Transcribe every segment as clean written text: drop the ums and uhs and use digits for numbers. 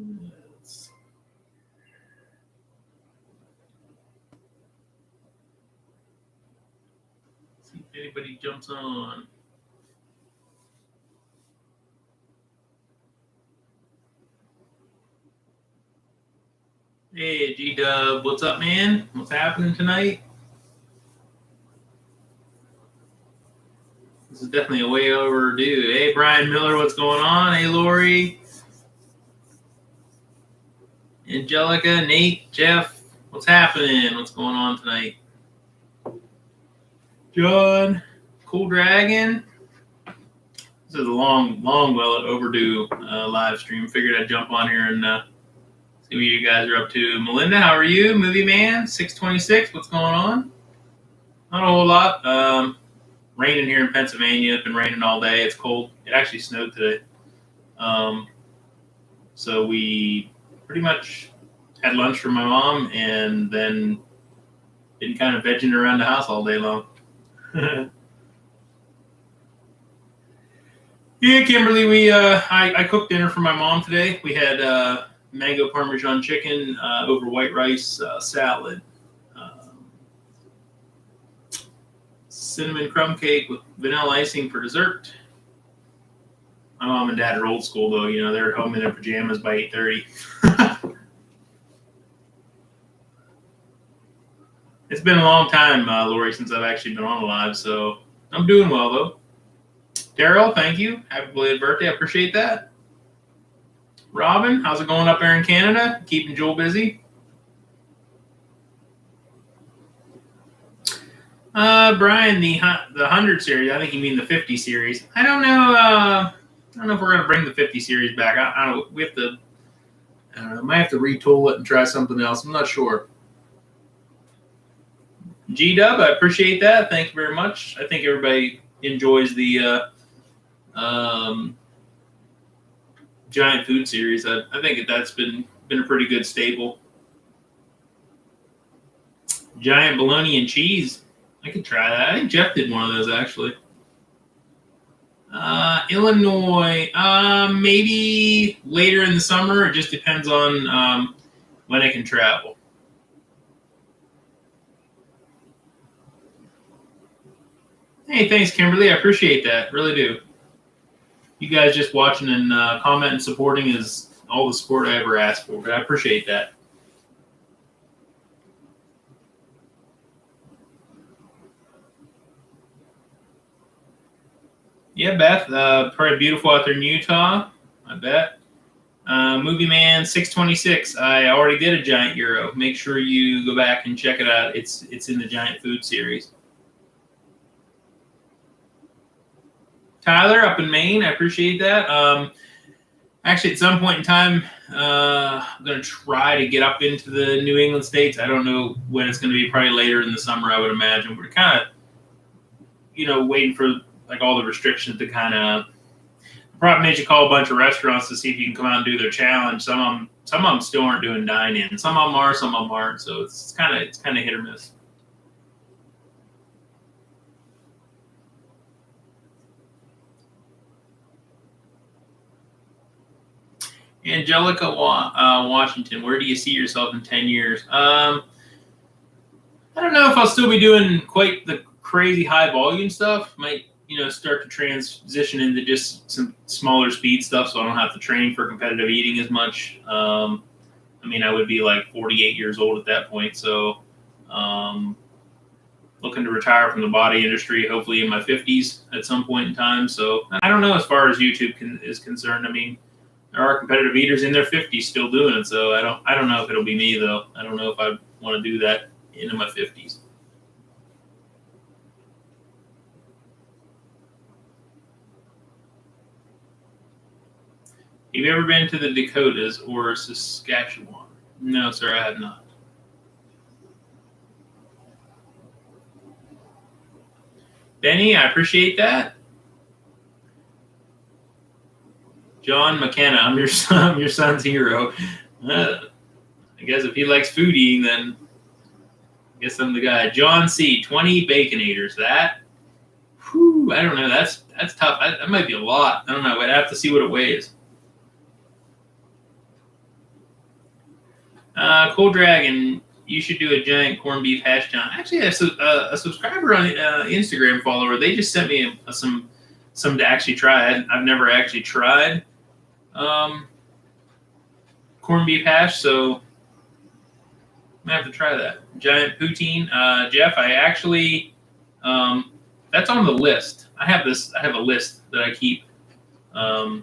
Let's see if anybody jumps on. Hey, G-Dub, what's up, man? What's happening tonight? This is definitely a way overdue. Hey, Brian Miller, what's going on? Hey, Lori. Angelica, Nate, Jeff, what's happening? What's going on tonight? John, Cool Dragon. This is a long well overdue live stream. Figured I'd jump on here and see what you guys are up to. Melinda, how are you? Movie Man, 626, what's going on? Not a whole lot. Raining here in Pennsylvania. It's been raining all day. It's cold. It actually snowed today. So we pretty much had lunch for my mom and then been kind of vegging around the house all day long. Yeah, Kimberly, I cooked dinner for my mom today. We had mango parmesan chicken over white rice salad, cinnamon crumb cake with vanilla icing for dessert. My mom and dad are old school, though. You know, they're home in their pajamas by 8:30. It's been a long time, Lori, since I've actually been on live, so I'm doing well, though. Daryl, thank you. Happy belated birthday. I appreciate that. Robin, how's it going up there in Canada? Keeping Joel busy? Brian, the 100 series. I think you mean the 50 series. I don't know. I don't know if we're gonna bring the 50 series back. I don't know. We have to. I don't know. Might have to retool it and try something else. I'm not sure. G-Dub, I appreciate that. Thank you very much. I think everybody enjoys the giant food series. I think that's been a pretty good staple. Giant bologna and cheese. I could try that. I think Jeff did one of those actually. Illinois, maybe later in the summer. It just depends on when I can travel. Hey, thanks, Kimberly. I appreciate that. Really do. You guys just watching and commenting and supporting is all the support I ever asked for, but I appreciate that. Yeah, Beth, probably beautiful out there in Utah, I bet. Movie Man 626, I already did a giant gyro. Make sure you go back and check it out. It's in the giant food series. Tyler up in Maine, I appreciate that. Actually, at some point in time, I'm going to try to get up into the New England states. I don't know when it's going to be, probably later in the summer, I would imagine. We're kind of, waiting for like all the restrictions to kind of. The problem is you call a bunch of restaurants to see if you can come out and do their challenge. Some of them still aren't doing dine-in. Some of them are, some of them aren't. So it's kind of hit or miss. Angelica Washington, where do you see yourself in 10 years? I don't know if I'll still be doing quite the crazy high volume stuff. Might, start to transition into just some smaller speed stuff so I don't have to train for competitive eating as much. I would be like 48 years old at that point. So looking to retire from the body industry, hopefully in my 50s at some point in time. So I don't know as far as YouTube is concerned. There are competitive eaters in their 50s still doing it, so I don't know if it'll be me though. I don't know if I want to do that into my 50s. Have you ever been to the Dakotas or Saskatchewan? No, sir, I have not. Benny, I appreciate that. John McKenna, I'm your son's hero. I guess if he likes food eating, then I guess I'm the guy. John C, 20 Baconators. That, I don't know. That's tough. That might be a lot. I don't know. I'd have to see what it weighs. Cold Dragon, you should do a giant corned beef hash down. Actually, a subscriber on Instagram follower, they just sent me some to actually try. I've never actually tried corned beef hash, so I'm gonna have to try that. Giant poutine, Jeff. I actually that's on the list. I have a list that I keep of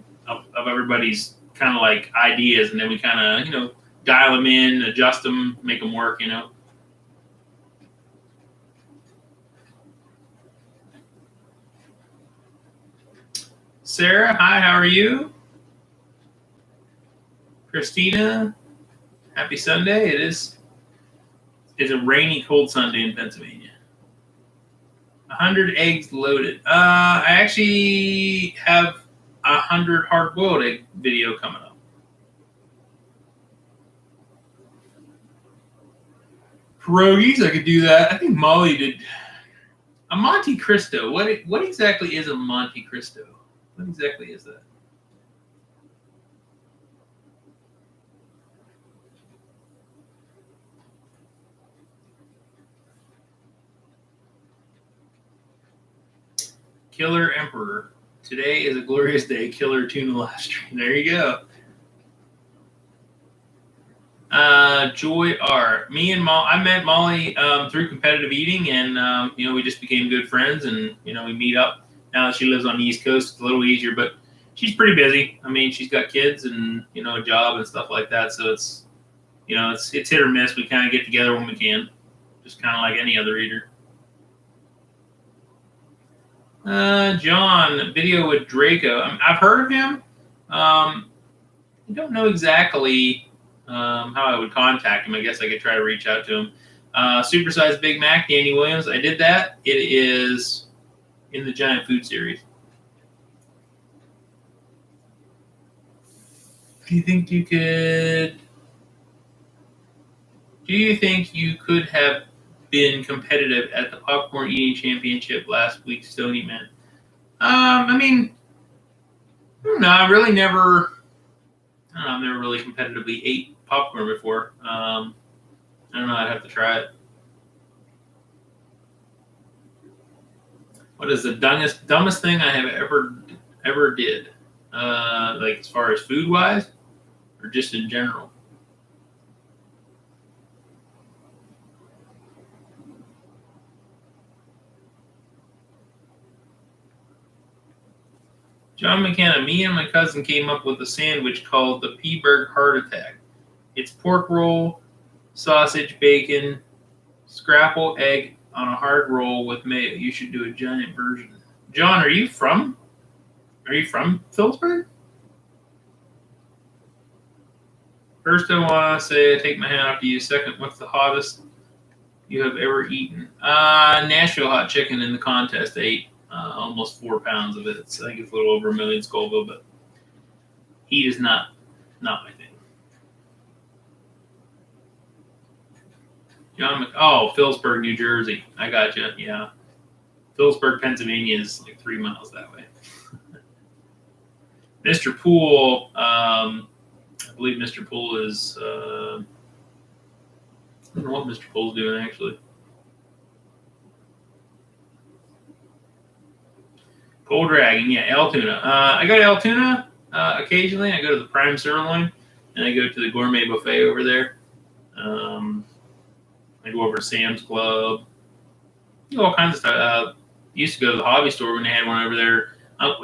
everybody's kind of like ideas, and then we kind of dial them in, adjust them, make them work. Sarah, hi. How are you? Christina, happy Sunday. It's a rainy, cold Sunday in Pennsylvania. 100 eggs loaded. I actually have 100 hard-boiled egg video coming up. Pierogies, I could do that. I think Molly did a Monte Cristo. What exactly is a Monte Cristo? What exactly is that? Killer Emperor. Today is a glorious day. Killer tuna live stream. There you go. Joy R. Me and Molly. I met Molly through competitive eating, and we just became good friends, and we meet up. Now that she lives on the East Coast, it's a little easier, but she's pretty busy. I mean, she's got kids and a job and stuff like that, so it's it's hit or miss. We kind of get together when we can, just kind of like any other eater. John, video with Draco. I've heard of him. I don't know exactly how I would contact him. I guess I could try to reach out to him. Supersized Big Mac, Danny Williams. I did that. It is in the Giant Food series. Do you think you could have been competitive at the popcorn eating championship last week, Stony Man? I mean, no, I really never. I don't know, I've never really competitively ate popcorn before. I don't know. I'd have to try it. What is the dumbest thing I have ever did? Like as far as food wise, or just in general? John McKenna, me and my cousin came up with a sandwich called the P-Berg Heart Attack. It's pork roll, sausage, bacon, scrapple egg on a hard roll with mayo. You should do a giant version. John, are you from Phillipsburg? First, I want to say I take my hat off to you. Second, what's the hottest you have ever eaten? Nashville hot chicken in the contest. I ate almost 4 pounds of it. I think it's a little over 1 million Scoville, but heat is not my thing. Phillipsburg, New Jersey. I gotcha. Yeah, Phillipsburg, Pennsylvania is like 3 miles that way. Mr. Poole, I believe Mr. Poole is. I don't know what Mr. Poole's doing actually. Cold Dragon, yeah, El Tuna. I go to El Tuna occasionally. I go to the Prime Sirloin, and I go to the Gourmet Buffet over there. I go over to Sam's Club. All kinds of stuff. Used to go to the hobby store when they had one over there.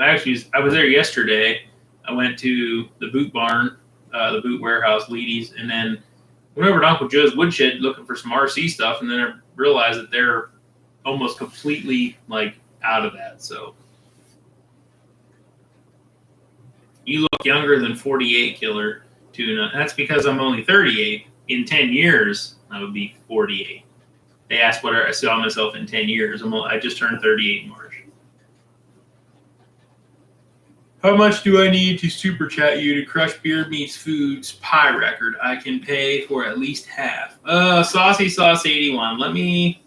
Actually, I was there yesterday. I went to the boot barn, the boot warehouse, Leedy's, and then went over to Uncle Joe's Woodshed looking for some RC stuff, and then I realized that they're almost completely like out of that. So you look younger than 48, Killer Tuna. That's because I'm only 38. In 10 years, I would be 48. They asked what I saw myself in 10 years. I just turned 38 in March. How much do I need to super chat you to crush Beard Meats Foods pie record? I can pay for at least half. Saucy Sauce 81. Let me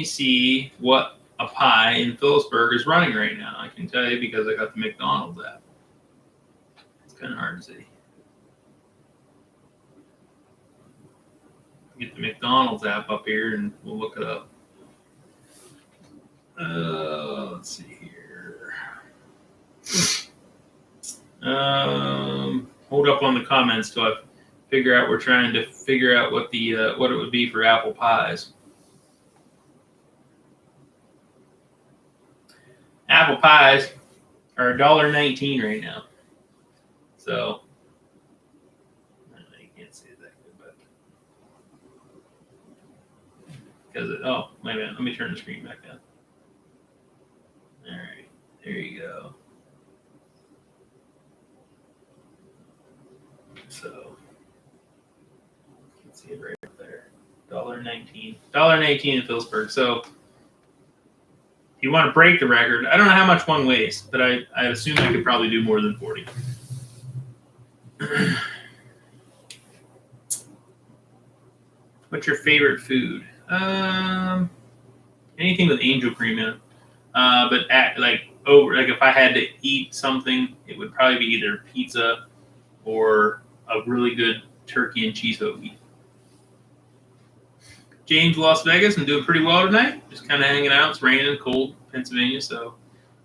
see what a pie in Phillipsburg is running right now. I can tell you because I got the McDonald's app. kind of hard to see. Get the McDonald's app up here and we'll look it up. Let's see here. Hold up on the comments till I figure out. We're trying to figure out what the what it would be for apple pies. Apple pies are $1.19 right now. So you can't see it that good, but because oh wait a minute, let me turn the screen back down. All right, there you go. So you can see it right up there. $1.19. $1.19 in Phillipsburg. So if you want to break the record, I don't know how much one weighs, but I assume I could probably do more than 40. What's your favorite food? Anything with angel cream in it. But if I had to eat something, it would probably be either pizza or a really good turkey and cheese hoagie. James, Las Vegas, I'm doing pretty well tonight. Just kind of hanging out. It's raining, cold, Pennsylvania. So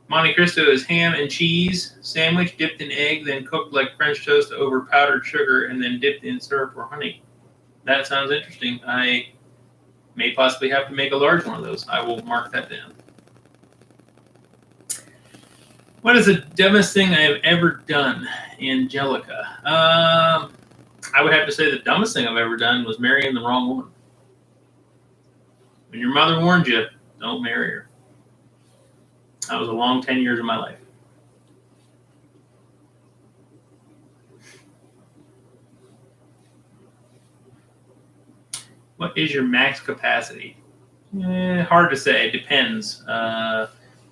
Monte Cristo is ham and cheese sandwich dipped in egg, then cooked like French toast over powdered sugar, and then dipped in syrup or honey. That sounds interesting. I may possibly have to make a large one of those. I will mark that down. What is the dumbest thing I have ever done, Angelica? I would have to say the dumbest thing I've ever done was marrying the wrong woman. When your mother warned you, don't marry her. That was a long 10 years of my life. What is your max capacity? Hard to say. It depends.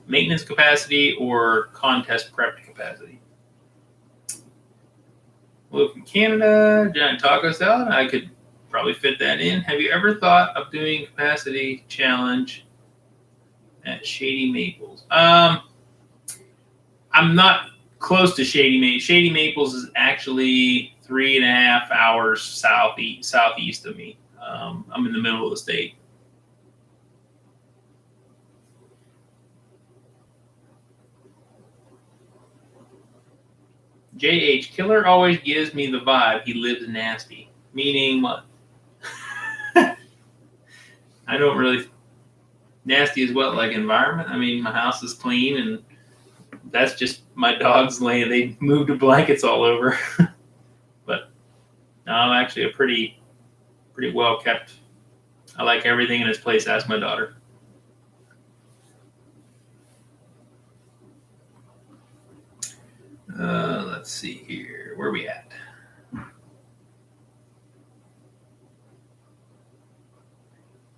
Maintenance capacity or contest prep capacity. Well, from Canada, giant taco salad, I could probably fit that in. Have you ever thought of doing capacity challenge at Shady Maples? I'm not close to Shady Maples. Shady Maples is actually 3.5 hours southeast of me. I'm in the middle of the state. JH, Killer always gives me the vibe he lives nasty. Meaning what? I don't really... Nasty is what, like environment? I mean, my house is clean and that's just my dogs laying. They moved the blankets all over. But no, I'm actually a pretty well kept. I like everything in its place. Ask my daughter. Let's see here. Where are we at?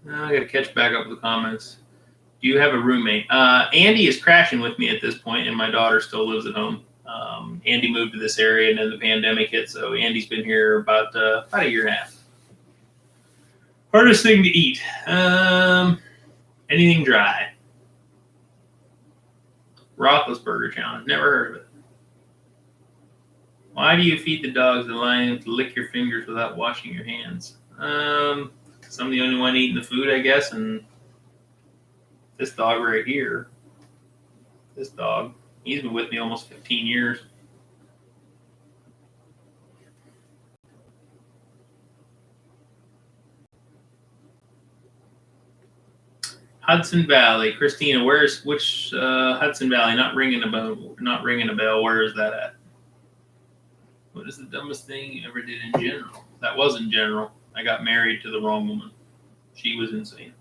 I got to catch back up with the comments. Do you have a roommate? Andy is crashing with me at this point, and my daughter still lives at home. Andy moved to this area, and then the pandemic hit, so Andy's been here about a year and a half. Hardest thing to eat? Anything dry. Roethlisberger challenge. Never heard of it. Why do you feed the dogs the lion to lick your fingers without washing your hands? Because I'm the only one eating the food, I guess, and this dog right here, this dog, he's been with me almost 15 years. Hudson Valley, Christina, which Hudson Valley? Not ringing a bell. Where is that at? What is the dumbest thing you ever did in general? That was in general. I got married to the wrong woman. She was insane.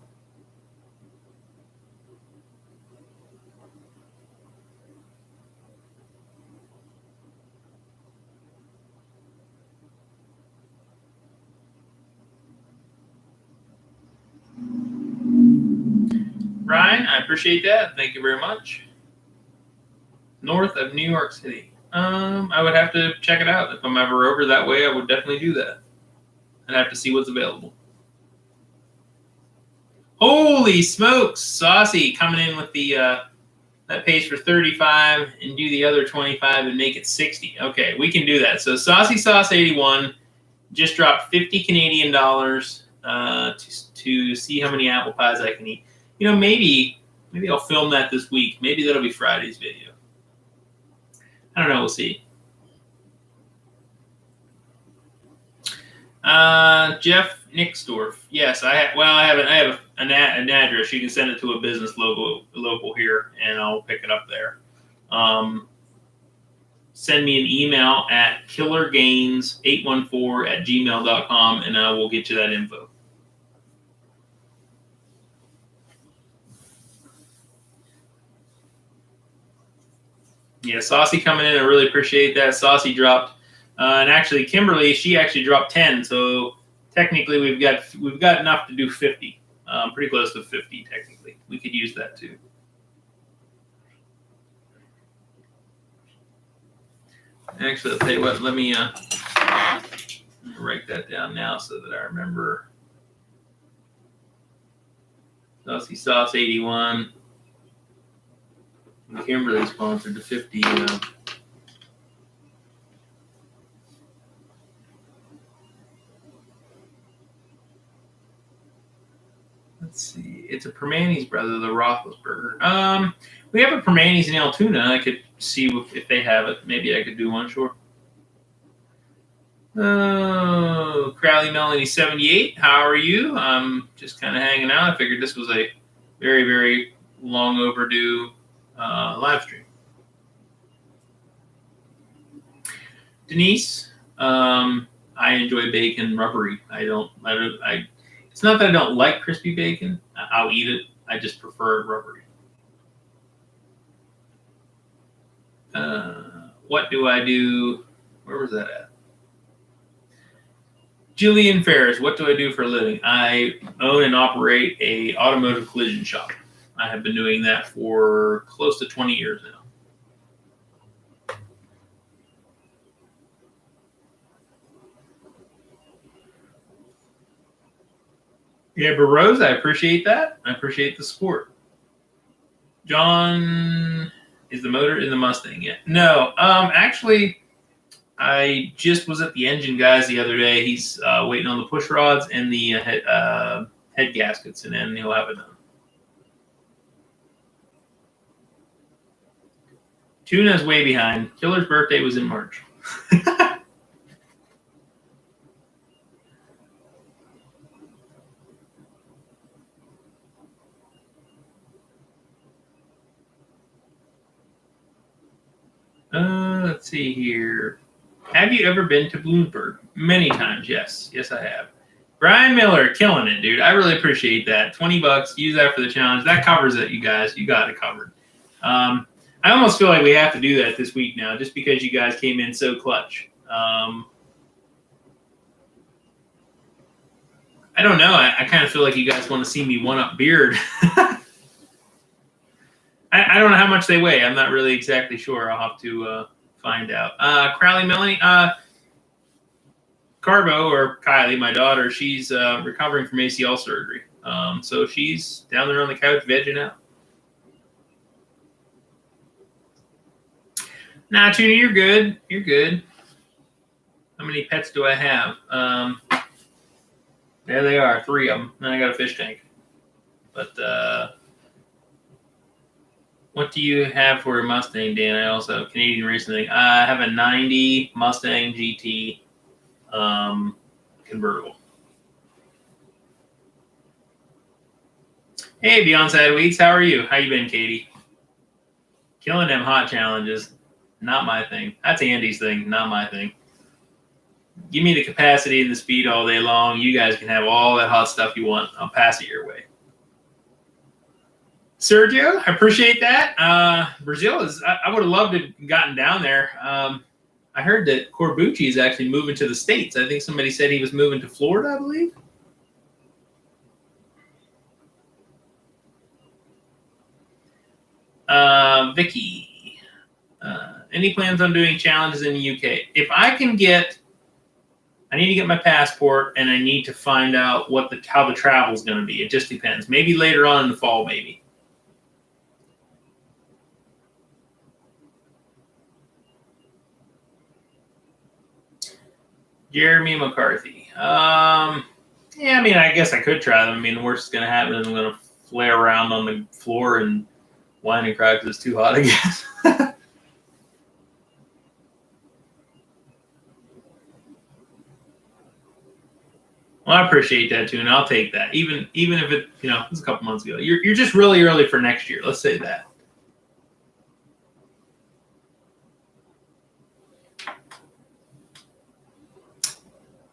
Ryan, I appreciate that. Thank you very much. North of New York City. I would have to check it out. If I'm ever over that way, I would definitely do that. I'd have to see what's available. Holy smokes, Saucy coming in with the That pays for 35 and do the other 25 and make it 60. Okay, we can do that. So Saucy Sauce 81 just dropped 50 Canadian dollars to see how many apple pies I can eat. You know, maybe I'll film that this week. Maybe that'll be Friday's video. I don't know. We'll see. Jeff Nixdorf. Yes, I have an address. You can send it to a business local here, and I'll pick it up there. Send me an email at killergains814@gmail.com, and I will get you that info. Yeah, Saucy coming in. I really appreciate that. Saucy dropped. And actually, Kimberly, she actually dropped 10. So technically, we've got enough to do 50. Pretty close to 50, technically. We could use that too. Actually, I'll tell you what. Let me write that down now so that I remember. Saucy Sauce 81. Kimberly sponsored the 50. Let's see. It's a Permanis brother, the Roethlisberger. We have a Permanis in Altoona. I could see if they have it. Maybe I could do one, sure. Oh, Crowley Melanie 78. How are you? I'm just kind of hanging out. I figured this was a very, very long overdue live stream. Denise, I enjoy bacon rubbery. It's not that I don't like crispy bacon. I'll eat it. I just prefer it rubbery. What do I do? Where was that at? Jillian Ferris, what do I do for a living? I own and operate a automotive collision shop. I have been doing that for close to 20 years now. Yeah, but Rose, I appreciate that. I appreciate the support. John, is the motor in the Mustang yet? No. Actually, I just was at the engine guys the other day. He's waiting on the push rods and the head gaskets, and then he'll have it done. Tuna's way behind. Killer's birthday was in March. Let's see here. Have you ever been to Bloomsburg? Many times, yes. Yes, I have. Brian Miller, killing it, dude. I really appreciate that. $20. Use that for the challenge. That covers it, you guys. You got it covered. I almost feel like we have to do that this week now, just because you guys came in so clutch. I don't know. I kind of feel like you guys want to see me one-up Beard. I don't know how much they weigh. I'm not really exactly sure. I'll have to find out. Crowley Melanie, Carbo, or Kylie, my daughter, she's recovering from ACL surgery. So she's down there on the couch vegging out. Nah, Tuna, you're good. You're good. How many pets do I have? There they are, 3 of them. And I got a fish tank. But what do you have for a Mustang, Dan? I also have Canadian racing thing. I have a 90 Mustang GT convertible. Hey, Beyond Sad Weeks, how are you? How you been, Katie? Killing them hot challenges. Not my thing. That's Andy's thing, not my thing. Give me the capacity and the speed all day long. You guys can have all that hot stuff you want. I'll pass it your way. Sergio, I appreciate that. Brazil is, I would have loved to have gotten down there. I heard that Corbucci is actually moving to the States. I think somebody said he was moving to Florida, I believe. Vicky, any plans on doing challenges in the UK? If I can get, I need to get my passport, and I need to find out what how the travel is going to be. It just depends. Maybe later on in the fall, maybe. Jeremy McCarthy. Yeah, I mean, I guess I could try them. I mean, the worst that's going to happen is I'm going to flare around on the floor and whine and cry because it's too hot, I guess. Well, I appreciate that, too, and I'll take that. Even if it, it's a couple months ago. You're just really early for next year. Let's say that.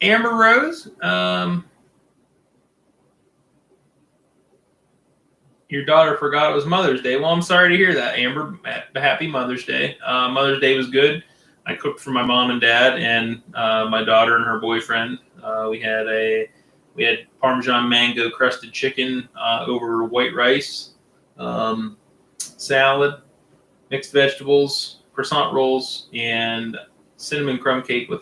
Amber Rose, your daughter forgot it was Mother's Day. Well, I'm sorry to hear that, Amber. Happy Mother's Day. Mother's Day was good. I cooked for my mom and dad and my daughter and her boyfriend. We had Parmesan mango crusted chicken over white rice, salad, mixed vegetables, croissant rolls, and cinnamon crumb cake with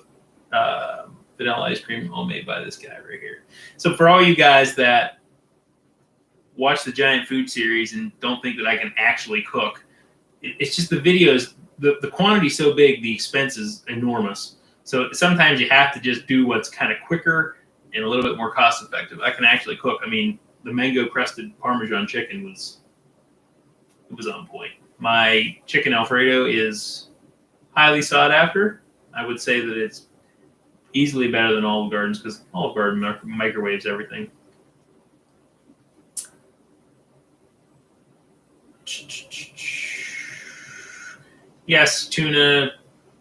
vanilla ice cream, all made by this guy right here. So for all you guys that watch the Giant Food series and don't think that I can actually cook, it's just the videos, the quantity's so big, the expense is enormous. So sometimes you have to just do what's kind of quicker and a little bit more cost effective. I can actually cook. I mean, the mango crusted Parmesan chicken was on point. My chicken Alfredo is highly sought after. I would say that it's easily better than Olive Garden's because Olive Garden microwaves everything. Yes, Tuna.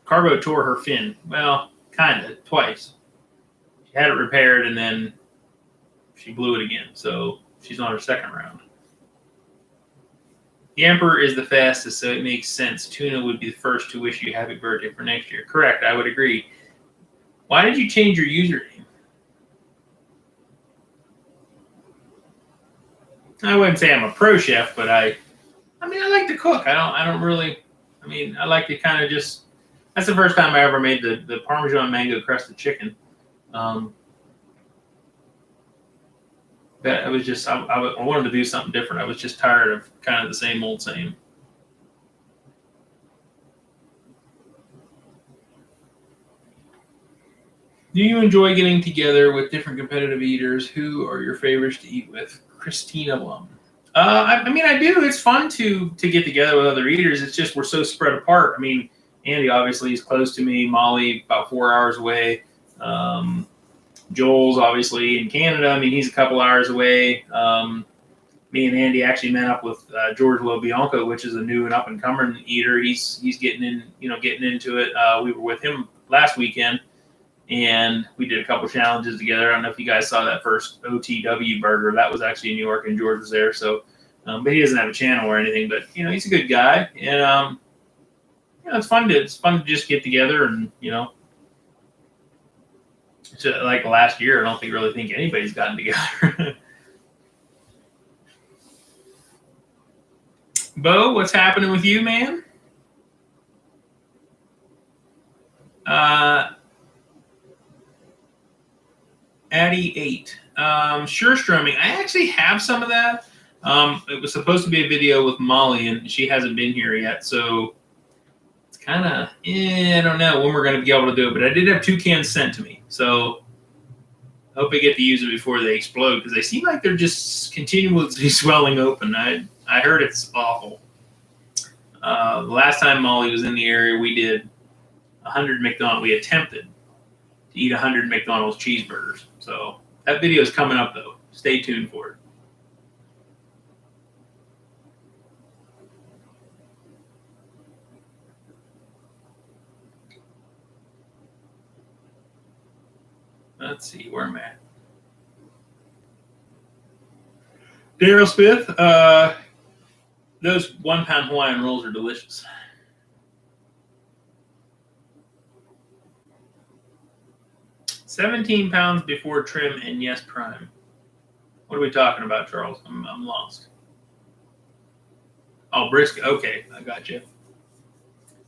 Carbo tore her fin. Well, kind of, twice. She had it repaired and then she blew it again. So she's on her second round. The Emperor is the fastest, so it makes sense. Tuna would be the first to wish you happy birthday for next year. Correct, I would agree. Why did you change your username? I wouldn't say I'm a pro chef, but I like to cook. I don't really. I like to kind of just. That's the first time I ever made the Parmesan mango crusted chicken. That I was just I wanted to do something different. I was just tired of kind of the same old same. Do you enjoy getting together with different competitive eaters? Who are your favorites to eat with? Christina Lum. I do. It's fun to get together with other eaters. It's just we're so spread apart. I mean, Andy obviously is close to me. Molly about 4 hours away. Joel's obviously in Canada. I mean, he's a couple hours away. Me and Andy actually met up with George LoBianco, which is a new and up and coming eater. He's getting into it. We were with him last weekend, and we did a couple challenges together. I don't know if you guys saw that first OTW burger. That was actually in New York, and George was there. So, but he doesn't have a channel or anything. But he's a good guy, and it's fun to just get together and like last year. I don't really think anybody's gotten together. Bo, what's happening with you, man? Addy 8. Sure, Strumming. I actually have some of that. It was supposed to be a video with Molly, and she hasn't been here yet, so it's kind of, I don't know when we're going to be able to do it, but I did have 2 cans sent to me, so I hope I get to use it before they explode, because they seem like they're just continuously swelling open. I heard it's awful. The last time Molly was in the area, we did 100 McDonald's. We attempted to eat 100 McDonald's cheeseburgers. So that video is coming up, though. Stay tuned for it. Let's see, where am I at? Daryl Smith, those 1 pound Hawaiian rolls are delicious. $17 before trim and yes prime. What are we talking about, Charles? I'm lost. Oh, brisket. Okay, I got you.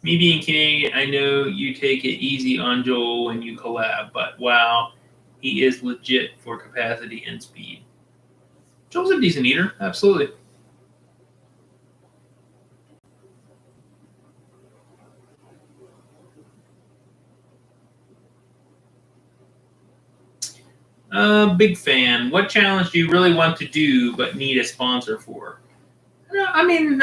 Me being Canadian, I know you take it easy on Joel when you collab, but wow, he is legit for capacity and speed. Joel's a decent eater, absolutely. Big fan. What challenge do you really want to do but need a sponsor for? I mean,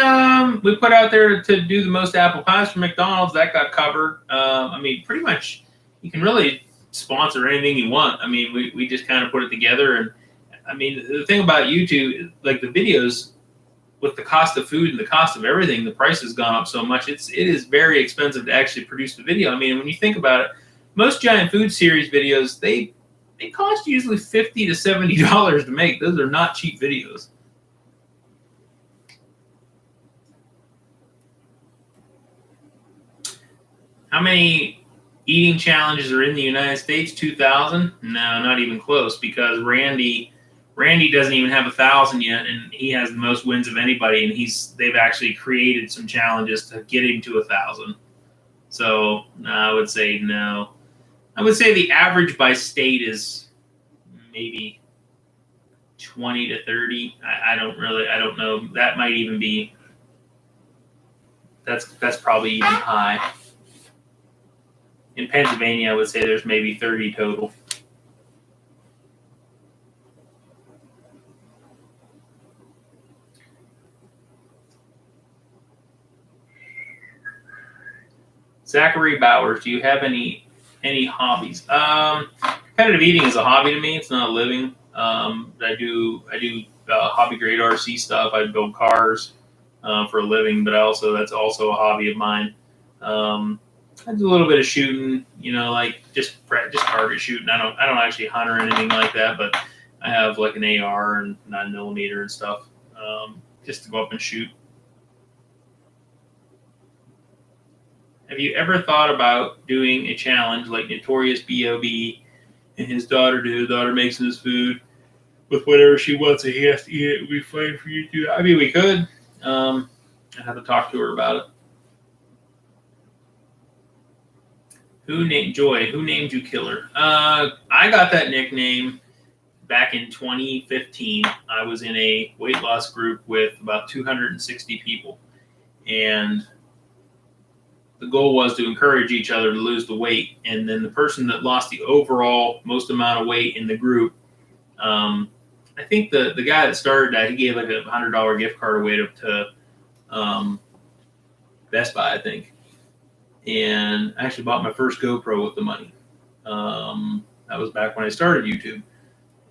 we put out there to do the most apple pies for McDonald's. That got covered. I mean, pretty much you can really sponsor anything you want. I mean, we just kind of put it together. And I mean, the thing about YouTube, like the videos, with the cost of food and the cost of everything, the price has gone up so much. It is very expensive to actually produce the video. I mean, when you think about it, most giant food series videos, they cost usually $50 to $70 to make. Those are not cheap videos. How many eating challenges are in the United States? 2,000? No, not even close, because Randy doesn't even have 1,000 yet, and he has the most wins of anybody. And they've actually created some challenges to get him to 1,000. So I would say no. I would say the average by state is maybe 20 to 30. I don't know. That might even be. That's probably even high. In Pennsylvania, I would say there's maybe 30 total. Zachary Bowers, do you have any hobbies? Competitive eating is a hobby to me. It's not a living. I do hobby grade RC stuff. I build cars for a living, but that's also a hobby of mine. I do a little bit of shooting, like just target shooting. I don't actually hunt or anything like that, but I have like an AR and 9mm and stuff, just to go up and shoot. Have you ever thought about doing a challenge like Notorious B.O.B. and his daughter do? His daughter makes his food with whatever she wants, and he has to eat it. It would be fine for you to do. I mean, we could. I have to talk to her about it. Who named you Killer? I got that nickname back in 2015. I was in a weight loss group with about 260 people, and the goal was to encourage each other to lose the weight. And then the person that lost the overall most amount of weight in the group, I think the guy that started that, he gave like a $100 gift card away to Best Buy, I think. And I actually bought my first GoPro with the money. That was back when I started YouTube.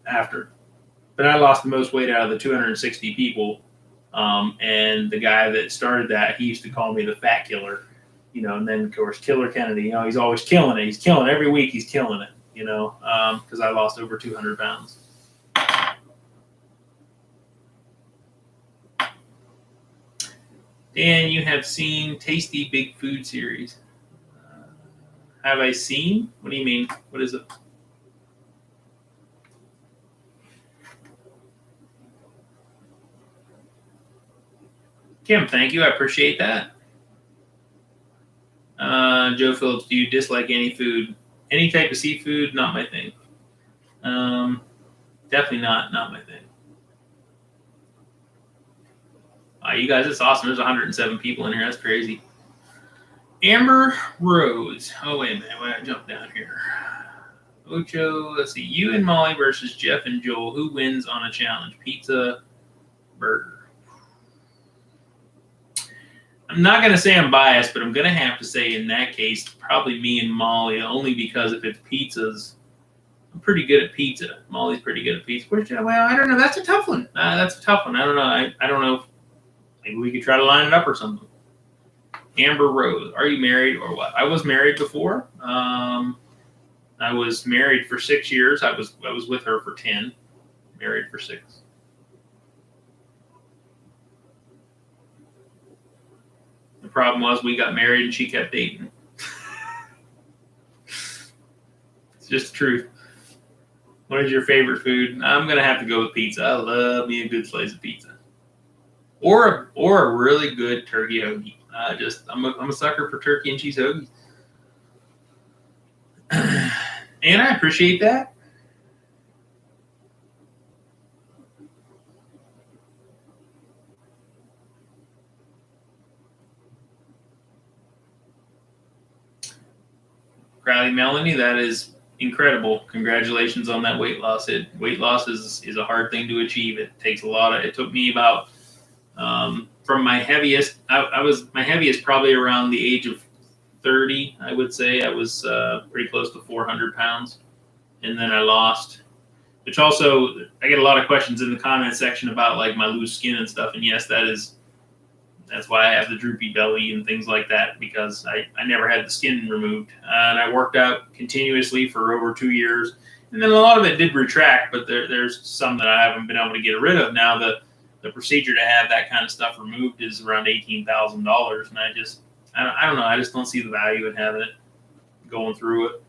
But I lost the most weight out of the 260 people. And the guy that started that, he used to call me the Fat Killer. And then of course Killer Kennedy. He's always killing it. He's killing it every week. He's killing it. Because I lost over 200 pounds. Dan, you have seen Tasty Big Food series. Have I seen? What do you mean? What is it? Kim, thank you. I appreciate that. Joe Phillips, do you dislike any food? Any type of seafood? Not my thing. Definitely not my thing. You guys, it's awesome. There's 107 people in here. That's crazy. Amber Rose. Oh, wait a minute. I jump down here. Ocho. Let's see. You and Molly versus Jeff and Joel. Who wins on a challenge? Pizza, burger. I'm not going to say I'm biased, but I'm going to have to say in that case, probably me and Molly, only because if it's pizzas, I'm pretty good at pizza. Molly's pretty good at pizza. Well, I don't know. That's a tough one. I don't know. I don't know. Maybe we could try to line it up or something. Amber Rose, are you married or what? I was married before. I was married for 6 years. I was with her for 10. Married for 6. The problem was we got married and she kept dating. It's just the truth. What is your favorite food? I'm gonna have to go with pizza. I love me a good slice of pizza, or a really good turkey hoagie. I'm a sucker for turkey and cheese hoagies, and I appreciate that. Crowley Melanie, that is incredible. Congratulations on that weight loss. Weight loss is a hard thing to achieve. It takes a lot of. It took me about from my heaviest. My heaviest probably around the age of 30. I would say I was pretty close to 400 pounds, and then I lost. Which also, I get a lot of questions in the comment section about like my loose skin and stuff. And yes, that's why I have the droopy belly and things like that, because I never had the skin removed. And I worked out continuously for over 2 years. And then a lot of it did retract, but there's some that I haven't been able to get rid of. Now the procedure to have that kind of stuff removed is around $18,000. And I don't know. I just don't see the value in having it going through it.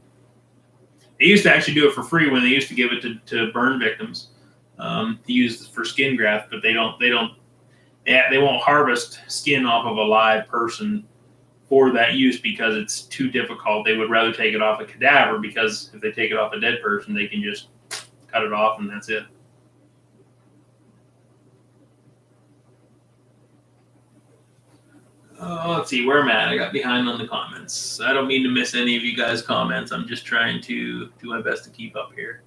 They used to actually do it for free when they used to give it to burn victims to use for skin graft, but they won't harvest skin off of a live person for that use because it's too difficult. They would rather take it off a cadaver, because if they take it off a dead person, they can just cut it off and that's it. Let's see where I'm at. I got behind on the comments. I don't mean to miss any of you guys' comments. I'm just trying to do my best to keep up here.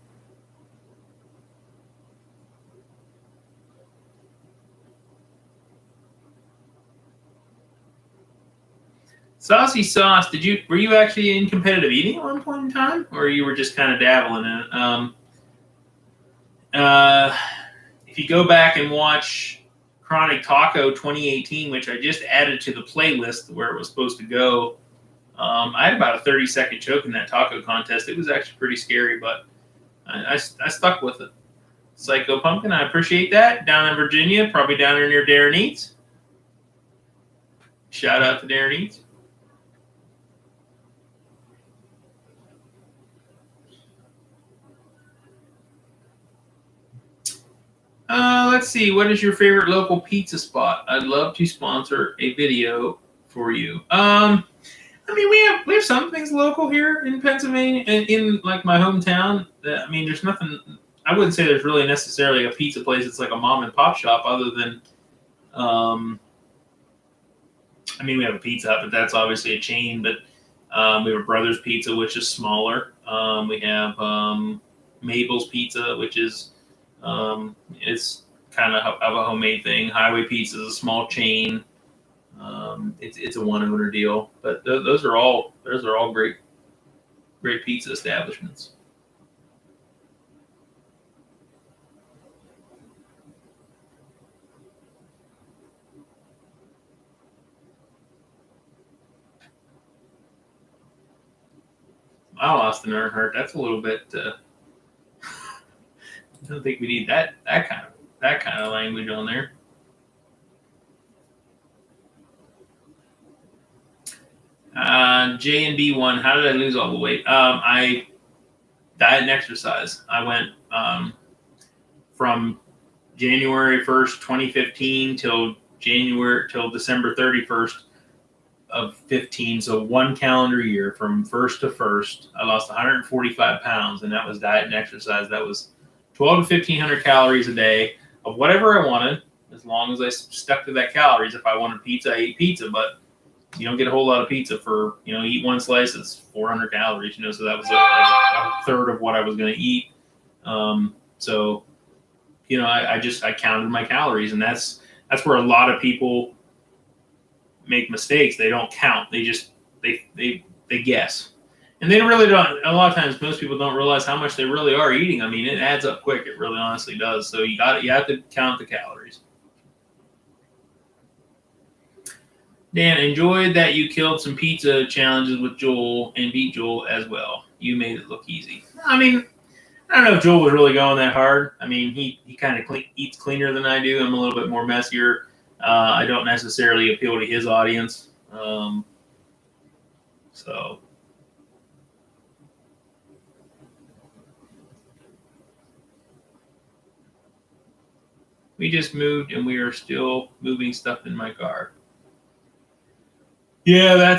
Saucy Sauce, were you actually in competitive eating at one point in time, or you were just kind of dabbling in it? If you go back and watch Chronic Taco 2018, which I just added to the playlist where it was supposed to go, I had about a 30-second choke in that taco contest. It was actually pretty scary, but I stuck with it. Psycho Pumpkin, I appreciate that. Down in Virginia, probably down there near Darren Eats. Shout out to Darren Eats. Let's see. What is your favorite local pizza spot? I'd love to sponsor a video for you. I mean, we have some things local here in Pennsylvania, in like my hometown. I mean, there's nothing. I wouldn't say there's really necessarily a pizza place. It's like a mom and pop shop, other than, I mean, we have a Pizza Hut, but that's obviously a chain. But we have a Brothers Pizza, which is smaller. We have Mabel's Pizza, which is it's kind of a homemade thing. Highway Pizza is a small chain. It's a one owner deal, but those are all great pizza establishments. I lost an Earnhardt. That's a little bit. I don't think we need that kind of language on there. J and B1. How did I lose all the weight? I diet and exercise. I went from January 1st, 2015 till December 31st of 15. So 1 calendar year, from first to first, I lost 145 pounds, and that was diet and exercise. That was 12 to 1,500 calories a day of whatever I wanted, as long as I stuck to that calories. If I wanted pizza, I ate pizza, but you don't get a whole lot of pizza for, eat one slice, it's 400 calories, so that was a third of what I was going to eat. So, I counted my calories, and that's where a lot of people make mistakes. They don't count. They just, they guess. And they really don't. A lot of times, most people don't realize how much they really are eating. I mean, it adds up quick. It really honestly does. So you have to count the calories. Dan, enjoyed that you killed some pizza challenges with Joel and beat Joel as well. You made it look easy. I mean, I don't know if Joel was really going that hard. I mean, he kind of eats cleaner than I do. I'm a little bit more messier. I don't necessarily appeal to his audience. So. We just moved, and we are still moving stuff in my car. Yeah,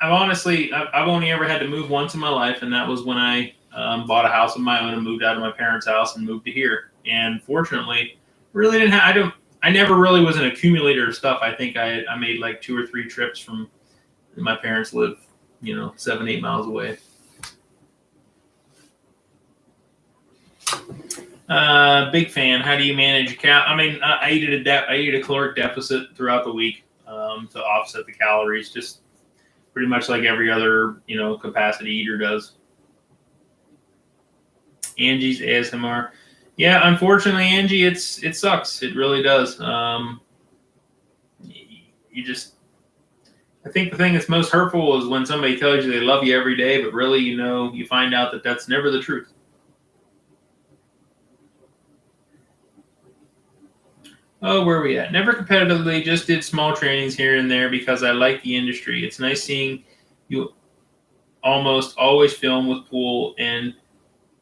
I've only ever had to move once in my life, and that was when I bought a house of my own and moved out of my parents' house and moved to here. And fortunately, really didn't have, I never really was an accumulator of stuff. I think I made like 2 or 3 trips from, my parents live, 7-8 miles away. Big fan. How do you manage a cal? I mean, I eat a caloric deficit throughout the week to offset the calories, just pretty much like every other capacity eater does. Angie's ASMR. Yeah, unfortunately, Angie, it sucks. It really does. I think the thing that's most hurtful is when somebody tells you they love you every day, but really, you find out that that's never the truth. Oh, where are we at? Never competitively, just did small trainings here and there because I like the industry. It's nice seeing you almost always film with pool and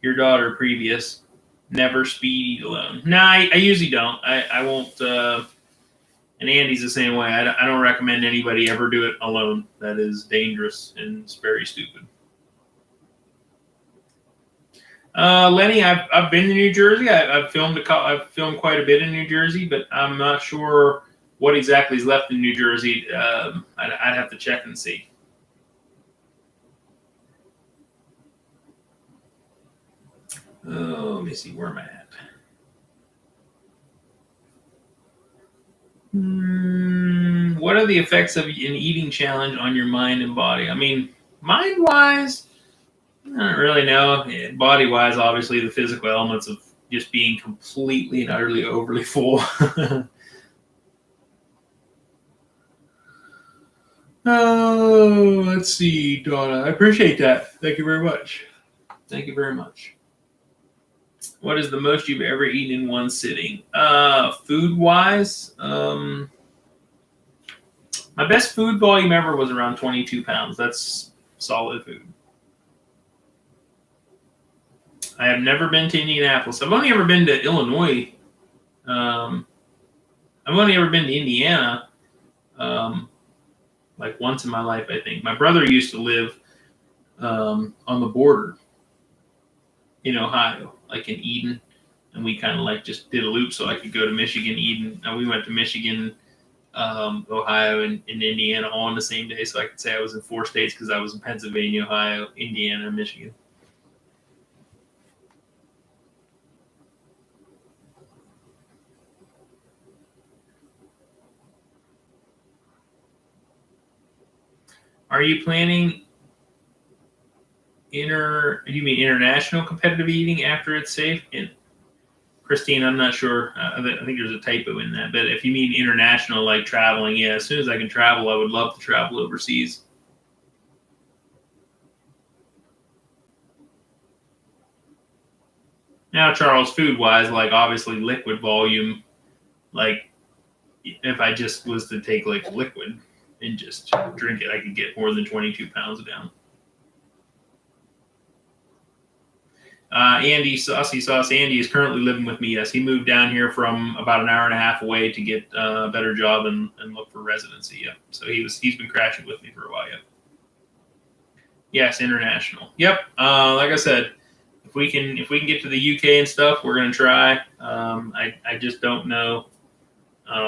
your daughter previous. Never speed eat alone. No, I usually don't. I won't. And Andy's the same way. I don't recommend anybody ever do it alone. That is dangerous and it's very stupid. Lenny, I've been to New Jersey. I've filmed quite a bit in New Jersey, but I'm not sure what exactly is left in New Jersey. I'd have to check and see. Oh, let me see, where am I at? What are the effects of an eating challenge on your mind and body? I mean, mind-wise, I don't really know. Body-wise, obviously, the physical elements of just being completely and utterly overly full. Oh, let's see, Donna. I appreciate that. Thank you very much. Thank you very much. What is the most you've ever eaten in one sitting? Food-wise, my best food volume ever was around 22 pounds. That's solid food. I have never been to Indianapolis. I've only ever been to Illinois. I've only ever been to Indiana, like once in my life, I think. My brother used to live on the border in Ohio, like in Eden, and we kind of like just did a loop so I could go to Michigan, Eden. And we went to Michigan, Ohio, and Indiana all on the same day, so I could say I was in 4 states because I was in Pennsylvania, Ohio, Indiana, and Michigan. Are you planning do you mean international competitive eating after it's safe? And Christine, I'm not sure. I think there's a typo in that. But if you mean international, like traveling, yeah, as soon as I can travel, I would love to travel overseas. Now, Charles, food-wise, like obviously liquid volume, like if I just was to take like liquid and just drink it, I could get more than 22 pounds down. Andy, Saucy Sauce, Andy is currently living with me. Yes, he moved down here from about an hour and a half away to get a better job and look for residency. Yeah, so he's been crashing with me for a while. Yeah. Yes, international. Yep. Like I said, if we can get to the UK and stuff, we're gonna try. I just don't know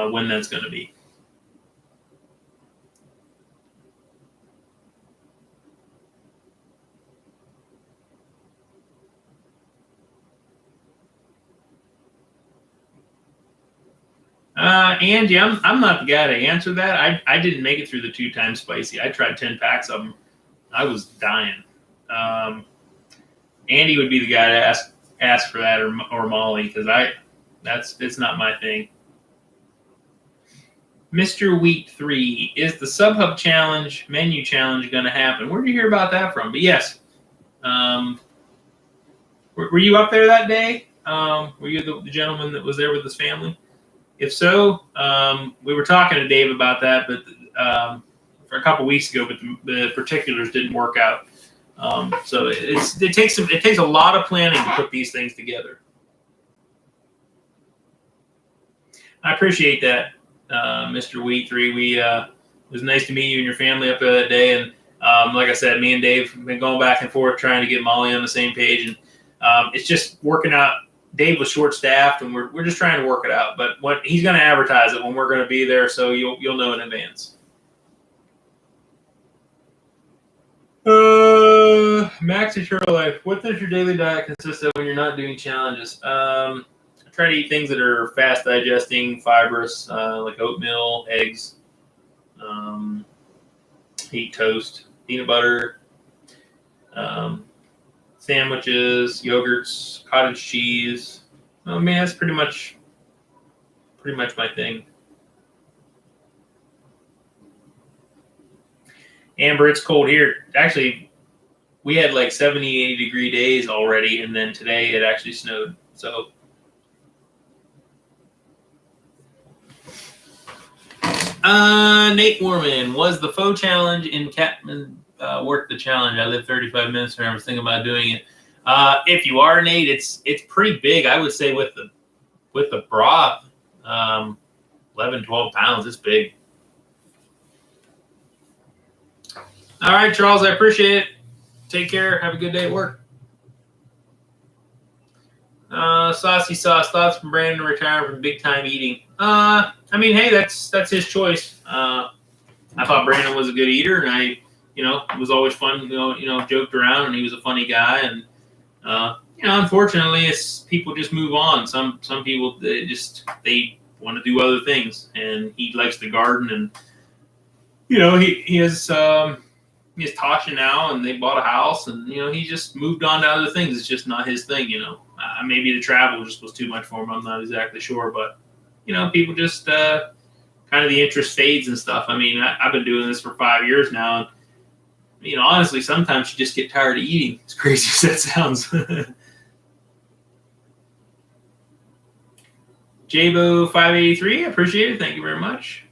when that's gonna be. Angie, I'm not the guy to answer that. I didn't make it through the 2 times spicy. I tried 10 packs of them. I was dying. Andy would be the guy to ask for that, or Molly, because it's not my thing. Mr. Wheat 3, is the SubHub challenge menu challenge going to happen? Where did you hear about that from? But yes, were you up there that day? Were you the gentleman that was there with his family? If so, we were talking to Dave about that, but for a couple weeks ago, but the particulars didn't work out. So it takes a lot of planning to put these things together. I appreciate that, Mr. Wheat 3. It was nice to meet you and your family up there that day, and like I said, me and Dave have been going back and forth trying to get Molly on the same page, and it's just working out. Dave was short-staffed, and we're just trying to work it out. But he's going to advertise it when we're going to be there, so you'll know in advance. Max is your life. What does your daily diet consist of when you're not doing challenges? I try to eat things that are fast digesting, fibrous, like oatmeal, eggs, eat toast, peanut butter, sandwiches, yogurts, cottage cheese. I mean, that's pretty much my thing. Amber, it's cold here. Actually, we had like 70, 80 degree days already, and then today it actually snowed. So, Nate Warman, was the faux challenge in Catman worth the challenge? I lived 35 minutes and I was thinking about doing it. If you are, Nate, it's pretty big. I would say with the broth, 11, 12 pounds. It's big. All right, Charles, I appreciate it. Take care. Have a good day at work. Saucy Sauce, thoughts from Brandon retiring from big time eating. I mean, hey, that's his choice. I thought Brandon was a good eater, and it was always fun. Joked around, and he was a funny guy. And unfortunately, people just move on. Some people they want to do other things, and he likes to garden, and he has Tasha now, and they bought a house, and he just moved on to other things. It's just not his thing. Maybe the travel just was too much for him. I'm not exactly sure, but people just kind of the interest fades and stuff. I mean, I've been doing this for 5 years now, and honestly, sometimes you just get tired of eating. As crazy as that sounds. Jabo 583, appreciate it. Thank you very much.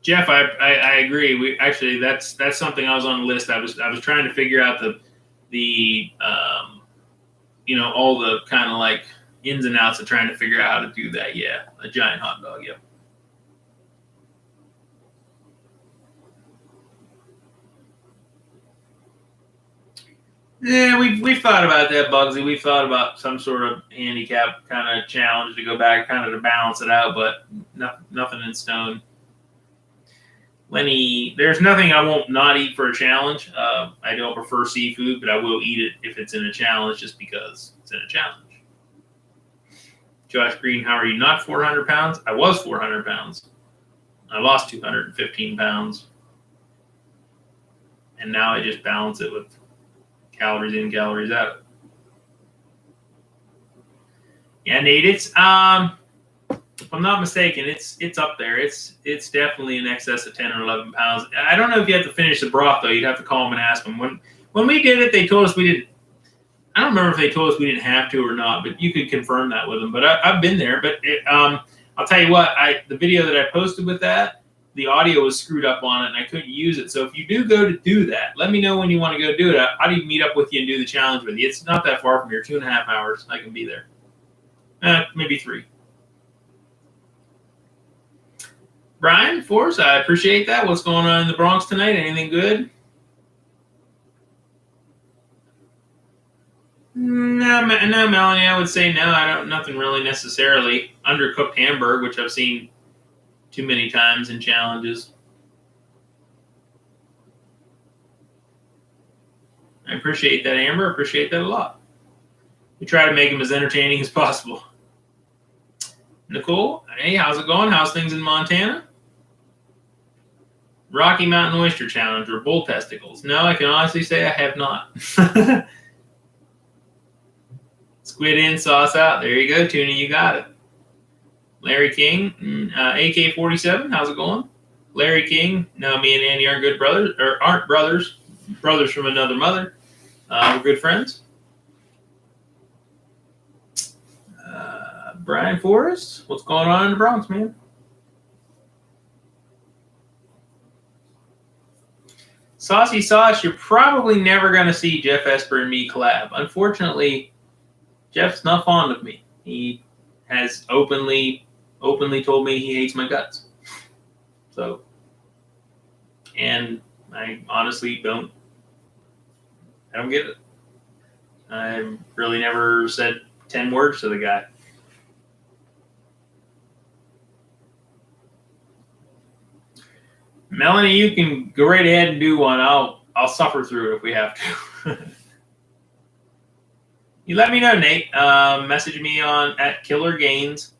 Jeff, I agree. We actually that's something I was on the list. I was trying to figure out the all the kind of like ins and outs of trying to figure out how to do that. Yeah, a giant hot dog. Yep. Yeah, we've thought about that, Bugsy. We've thought about some sort of handicap kind of challenge to go back, kind of to balance it out, but nothing in stone. Lenny, there's nothing I won't not eat for a challenge. I don't prefer seafood, but I will eat it if it's in a challenge just because it's in a challenge. Josh Green, how are you not 400 pounds? I was 400 pounds. I lost 215 pounds. And now I just balance it with calories in, calories out. Yeah, Nate, it's if I'm not mistaken, it's up there. It's definitely in excess of 10 or 11 pounds. I don't know if you have to finish the broth, though. You'd have to call them and ask them. When we did it, they told us we didn't. I don't remember if they told us we didn't have to or not, but you could confirm that with them. But I've been there. But I'll tell you what, the video that I posted with that, the audio was screwed up on it, and I couldn't use it. So if you do go to do that, let me know when you want to go do it. I'd even meet up with you and do the challenge with you. It's not that far from here, 2.5 hours. I can be there. Maybe 3. Brian, Force, I appreciate that. What's going on in the Bronx tonight? Anything good? No, Melanie, I would say no. I don't. Nothing really necessarily. Undercooked Hamburg, which I've seen too many times in challenges. I appreciate that, Amber. Appreciate that a lot. We try to make them as entertaining as possible. Nicole, hey, how's it going? How's things in Montana? Rocky Mountain Oyster Challenge or bull testicles? No, I can honestly say I have not. Squid in, sauce out. There you go, Tuna. You got it. Larry King, AK-47. How's it going? Larry King. No, me and Andy aren't good brothers, or aren't brothers. Brothers from another mother. We're good friends. Brian Forrest, what's going on in the Bronx, man? Saucy Sauce, you're probably never going to see Jeff Esper and me collab. Unfortunately, Jeff's not fond of me. He has openly told me he hates my guts. So, and I honestly don't get it. I've really never said 10 words to the guy. Melanie, you can go right ahead and do one. I'll suffer through it if we have to. You let me know, Nate. Message me on at Killer Gains.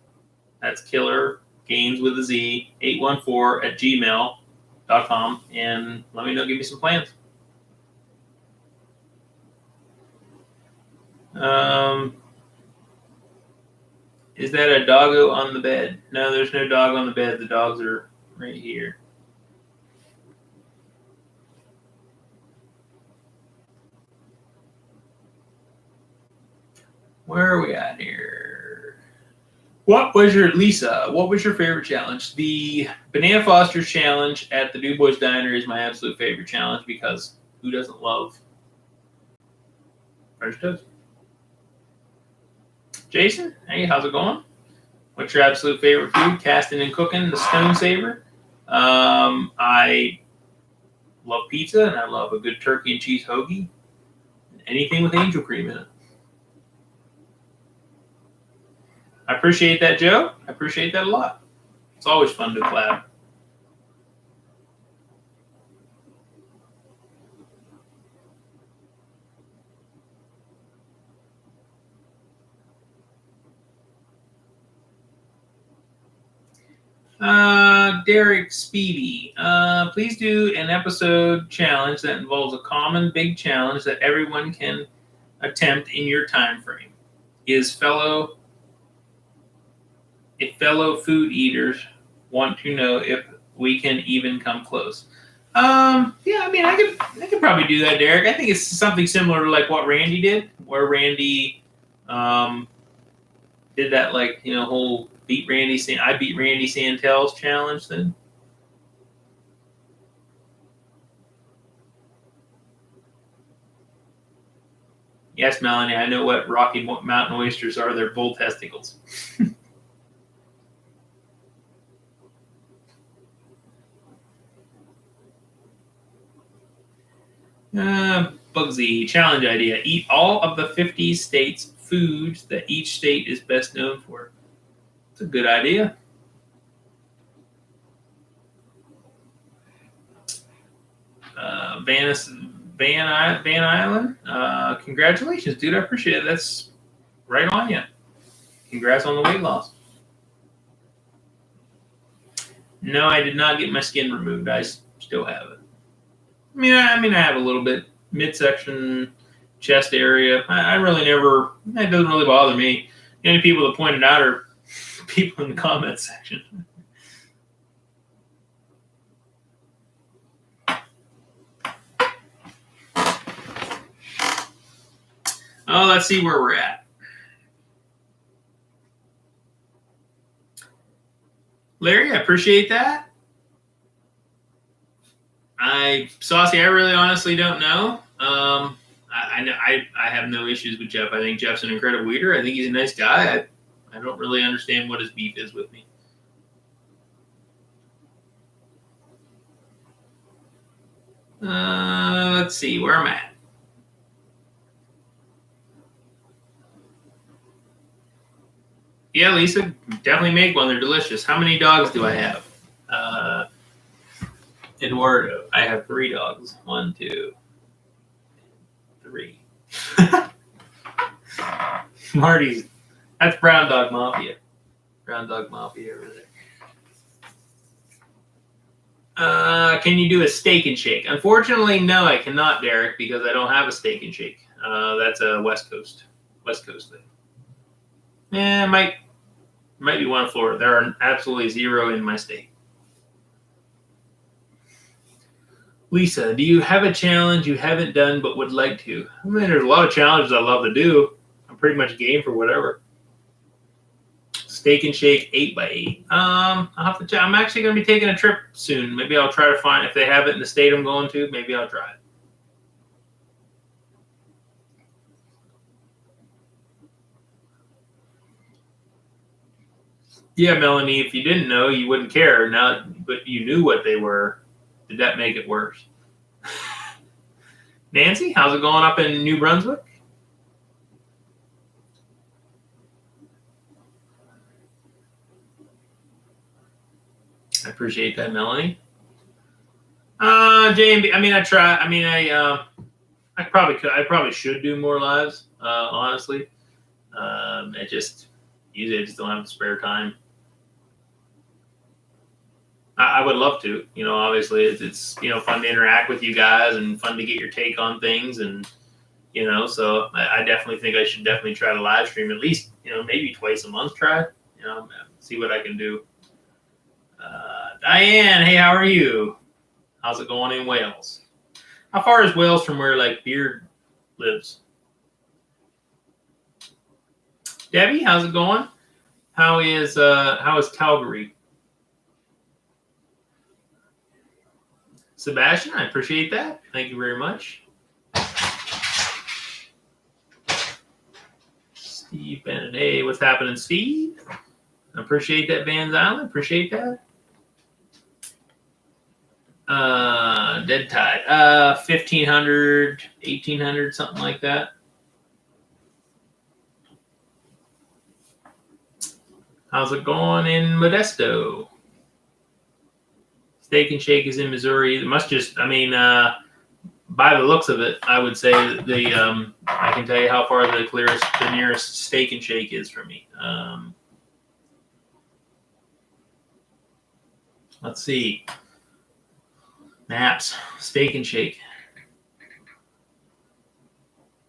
That's Killer Gains with a Z 814 at gmail.com, and let me know. Give me some plans. Is that a doggo on the bed? No, there's no dog on the bed. The dogs are right here. Where are we at here? What was your favorite challenge? The Banana Foster's challenge at the Du Bois Diner is my absolute favorite challenge because who doesn't love French toast? Jason, hey, how's it going? What's your absolute favorite food? Casting and cooking, the Stone Saver. I love pizza and I love a good turkey and cheese hoagie. Anything with angel cream in it. I appreciate that, Joe. I appreciate that a lot. It's always fun to collab. Derek Speedy, please do an episode challenge that involves a common big challenge that everyone can attempt in your time frame. If fellow food eaters want to know if we can even come close. Yeah, I mean, I could probably do that, Derek. I think it's something similar to like what Randy did, where Randy did that whole I beat Randy Santel's challenge then. Yes, Melanie, I know what Rocky Mountain oysters are. They're bull testicles. Bugsy, challenge idea. Eat all of the 50 states' foods that each state is best known for. It's a good idea. Van Island, congratulations, dude. I appreciate it. That's right on you. Congrats on the weight loss. No, I did not get my skin removed. I still have it. I mean, I have a little bit midsection, chest area. I really never. That doesn't really bother me. The only people that point it out are people in the comments section. Oh, let's see where we're at. Larry, I appreciate that. Saucy, I really honestly don't know. I have no issues with Jeff. I think Jeff's an incredible eater. I think he's a nice guy. I don't really understand what his beef is with me. Let's see where I'm at. Yeah, Lisa, definitely make one. They're delicious. How many dogs do I have? Eduardo, I have 3 dogs. 1, 2, 3. Marty's, that's Brown Dog Mafia. Brown Dog Mafia over there. Can you do a steak and shake? Unfortunately, no, I cannot, Derek, because I don't have a steak and shake. That's a West Coast thing. Yeah, might be one in Florida. There are absolutely 0 in my state. Lisa, do you have a challenge you haven't done but would like to? I mean, there's a lot of challenges I love to do. I'm pretty much game for whatever. Steak and shake 8x8. I'll have to. I'm actually going to be taking a trip soon. Maybe I'll try to find if they have it in the state I'm going to. Maybe I'll try it. Yeah, Melanie, if you didn't know, you wouldn't care. Now, but you knew what they were. Did that make it worse? Nancy, how's it going up in New Brunswick? I appreciate that, Melanie. JMB. I mean, I try. I mean, I probably could. I probably should do more lives. Honestly, it just usually I just don't have the spare time. I would love to. You know, obviously it's fun to interact with you guys and fun to get your take on things, and so I definitely think I should definitely try to live stream at least maybe twice a month. Try see what I can do. Diane, hey, how are you? How's it going in Wales? How far is Wales from where like Beard lives? Debbie, how's it going? How is Calgary? Sebastian, I appreciate that. Thank you very much. Steve Bennett, hey, what's happening, Steve? I appreciate that, Van Zylen. Appreciate that. Dead tide. 1,500, 1,800, something like that. How's it going in Modesto? Steak and Shake is in Missouri. It must just, I mean, by the looks of it, I would say that I can tell you how far the nearest Steak and Shake is from me. Let's see. Maps, Steak and Shake.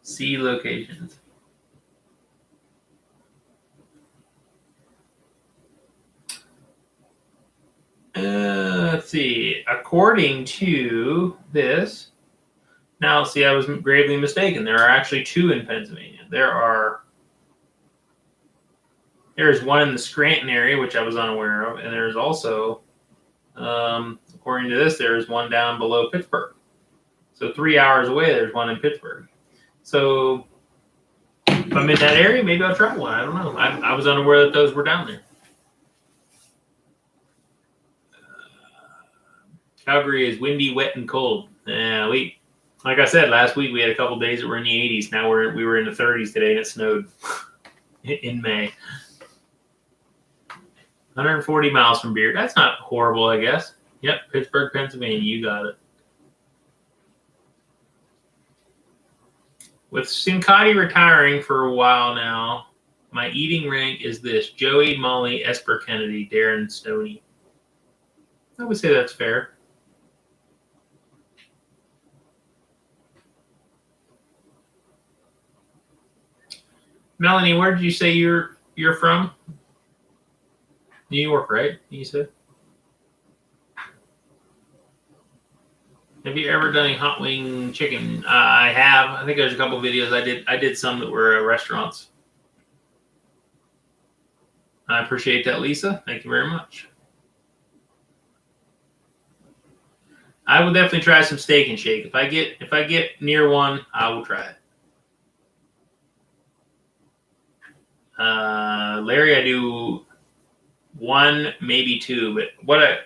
See locations. Let's see. According to this, now see, I was gravely mistaken. There are actually two in Pennsylvania. There is one in the Scranton area, which I was unaware of, and there's also, according to this, there is one down below Pittsburgh. So 3 hours away, there's one in Pittsburgh. So if I'm in that area, maybe I'll try one. I don't know. I was unaware that those were down there. Calgary is windy, wet, and cold. Like I said, last week we had a couple days that were in the 80s. Now we were in the 30s today, and it snowed in May. 140 miles from Beard. That's not horrible, I guess. Yep, Pittsburgh, Pennsylvania. You got it. With Sincotti retiring for a while now, my eating rank is this: Joey, Molly, Esper, Kennedy, Darren, Stoney. I would say that's fair. Melanie, where did you say you're from? New York, right? You said. Have you ever done a hot wing chicken? I have. I think there's a couple of videos I did some that were at restaurants. I appreciate that, Lisa. Thank you very much. I will definitely try some Steak and Shake. If I get near one, I will try it. Larry, I do one, maybe two, but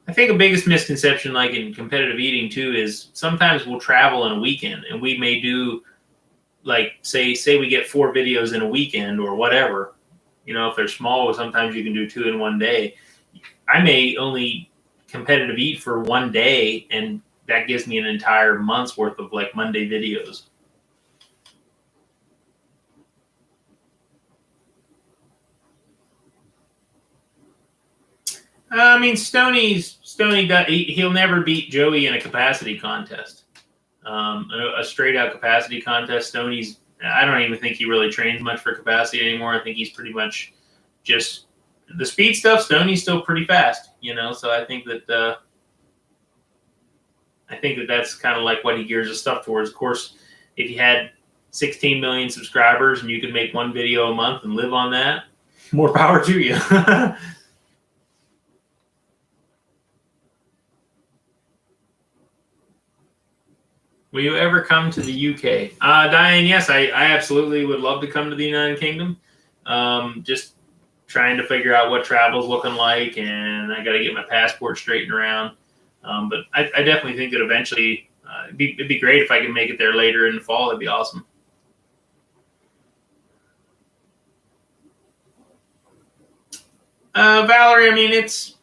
I think the biggest misconception, like in competitive eating too, is sometimes we'll travel in a weekend and we may do, like, say we get 4 videos in a weekend or whatever. If they're small, sometimes you can do 2 in one day. I may only competitive eat for one day, and that gives me an entire month's worth of like Monday videos. I mean, Stoney, he'll never beat Joey in a capacity contest. A straight out capacity contest. Stoney's, I don't even think he really trains much for capacity anymore. I think he's pretty much just the speed stuff. Stoney's still pretty fast, so I think that that's kind of like what he gears his stuff towards. Of course, if you had 16 million subscribers and you could make one video a month and live on that, more power to you. Will you ever come to the UK? Diane, yes, I absolutely would love to come to the United Kingdom. Just trying to figure out what travel's looking like, and I got to get my passport straightened around. But I definitely think that eventually it'd be great if I could make it there later in the fall. It'd be awesome. Valerie, I mean, it's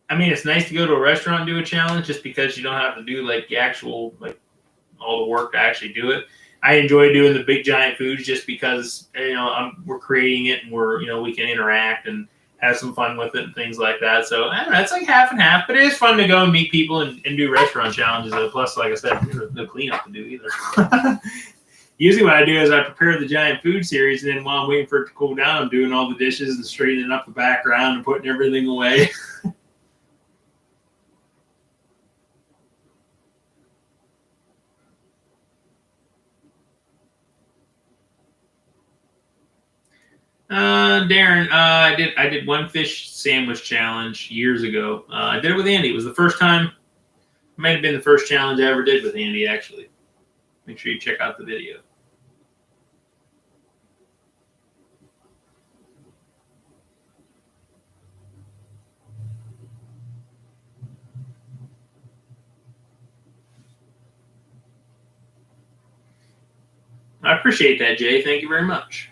I mean, it's nice to go to a restaurant and do a challenge just because you don't have to do like the actual all the work to actually do it. I enjoy doing the big giant foods just because we're creating it and we can interact and have some fun with it and things like that. So I don't know, it's like half and half, but it is fun to go and meet people and do restaurant challenges. Plus, like I said, there's no cleanup to do either. Usually what I do is I prepare the giant food series, and then while I'm waiting for it to cool down, I'm doing all the dishes and straightening up the background and putting everything away. Darren, I did one fish sandwich challenge years ago. I did it with Andy. It was the first time. It might have been the first challenge I ever did with Andy, actually. Make sure you check out the video. I appreciate that, Jay. Thank you very much.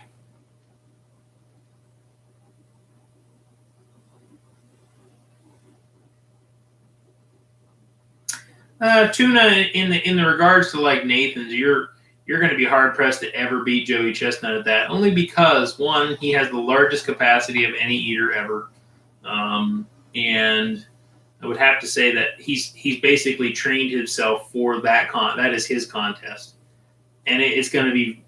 Tuna in the regards to like Nathan's, you're going to be hard pressed to ever beat Joey Chestnut at that. Only because one, he has the largest capacity of any eater ever, and I would have to say that he's basically trained himself for that that is his contest, and it's going to be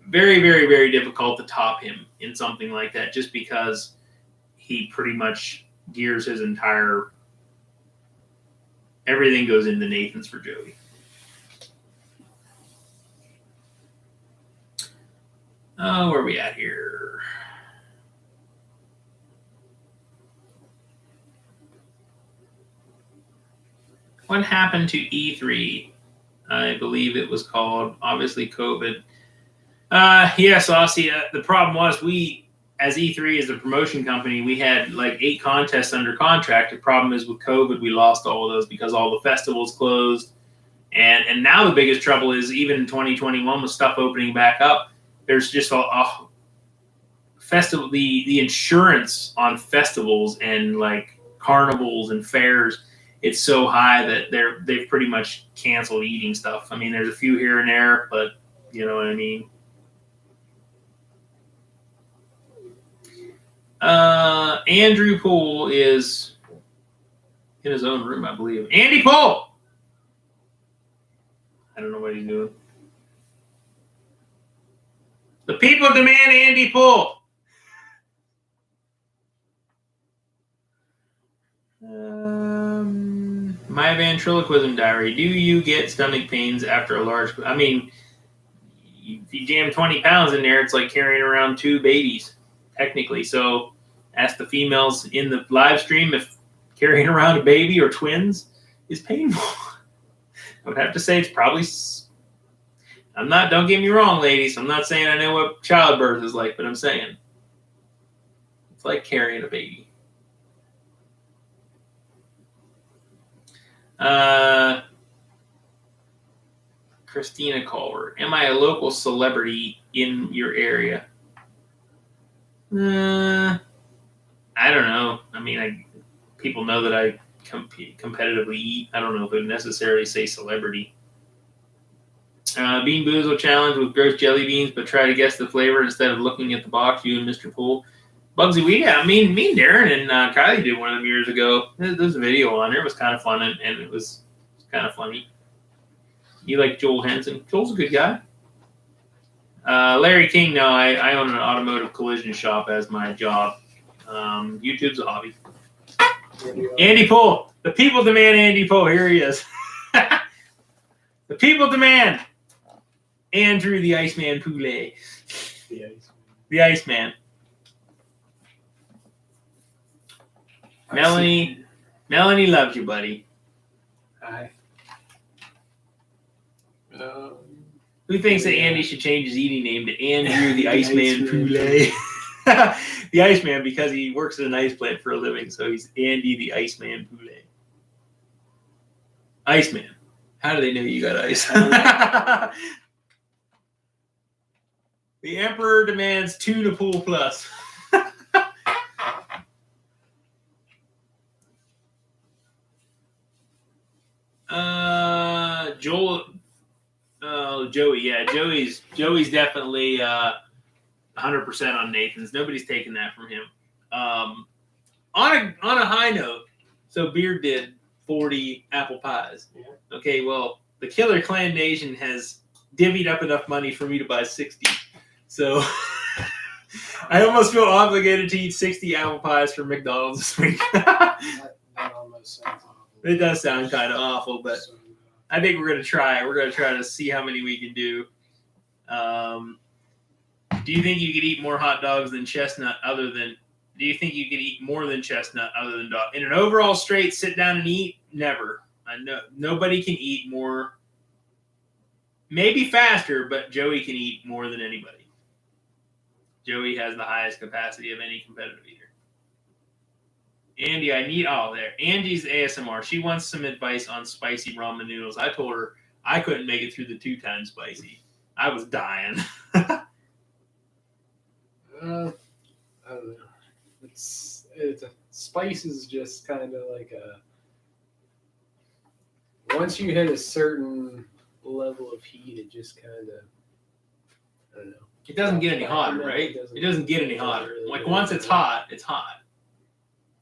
very, very, very difficult to top him in something like that, just because he pretty much gears his entire. Everything goes into Nathan's for Joey. Oh, where are we at here? What happened to E3? I believe it was called, obviously, COVID. Yes, Aussie. The problem was we, as E3 as a promotion company, we had like 8 contests under contract. The problem is with COVID, we lost all of those because all the festivals closed. And now the biggest trouble is even in 2021 with stuff opening back up, there's just a festival. The insurance on festivals and like carnivals and fairs, it's so high that they've pretty much canceled eating stuff. I mean, there's a few here and there, but you know what I mean. Andrew Poole is in his own room, I believe. Andy Poole! I don't know what he's doing. The people demand Andy Poole. My ventriloquism diary. Do you get stomach pains after a large... I mean, if you jam 20 pounds in there, it's like carrying around 2 babies, technically. So ask the females in the live stream if carrying around a baby or twins is painful. I would have to say it's probably... don't get me wrong, ladies. I'm not saying I know what childbirth is like, but I'm saying it's like carrying a baby. Christina Culver. Am I a local celebrity in your area? I don't know. I mean, people know that I competitively eat. I don't know if it would necessarily say celebrity. Bean Boozle challenge with gross jelly beans, but try to guess the flavor instead of looking at the box. You and Mr. Poole. Bugsy, me and Darren and Kylie did one of them years ago. There's a video on there. It was kind of fun and it was kind of funny. You like Joel Hansen? Joel's a good guy. Larry King, no, I own an automotive collision shop as my job. YouTube's a hobby. Andy Poole. The people demand Andy Poole. Here he is. The people demand Andrew the Iceman Poulet. The Iceman. Melanie loves you, buddy. Hi. Who thinks that Andy should change his eating name to Andrew the Iceman Poulet? The Iceman, because he works at an ice plant for a living, so he's Andy the Iceman Poulet. Iceman. How do they know you got ice? The Emperor demands Tuna Pool Plus. Joey. Yeah, Joey's definitely 100% on Nathan's. Nobody's taking that from him. On a high note, so Beard did 40 apple pies. Yeah. Okay, well, the Killer Clan Nation has divvied up enough money for me to buy 60. So I almost feel obligated to eat 60 apple pies from McDonald's this week. that almost sounds awful. It does sound kind of awful, but I think we're going to try. We're going to try to see how many we can do. Do you think you could eat more hot dogs than chestnut do you think you could eat more than chestnut other than dog? In an overall straight sit down and eat, never. I know nobody can eat more. Maybe faster, but Joey can eat more than anybody. Joey has the highest capacity of any competitive eater. Andy, Angie's ASMR. She wants some advice on spicy ramen noodles. I told her I couldn't make it through the 2 times spicy. I was dying. I don't know. Spice is just kind of like once you hit a certain level of heat, it just kind of, I don't know. It doesn't get any hotter, right? It doesn't get any hotter. Really like once it's hot, it's hot.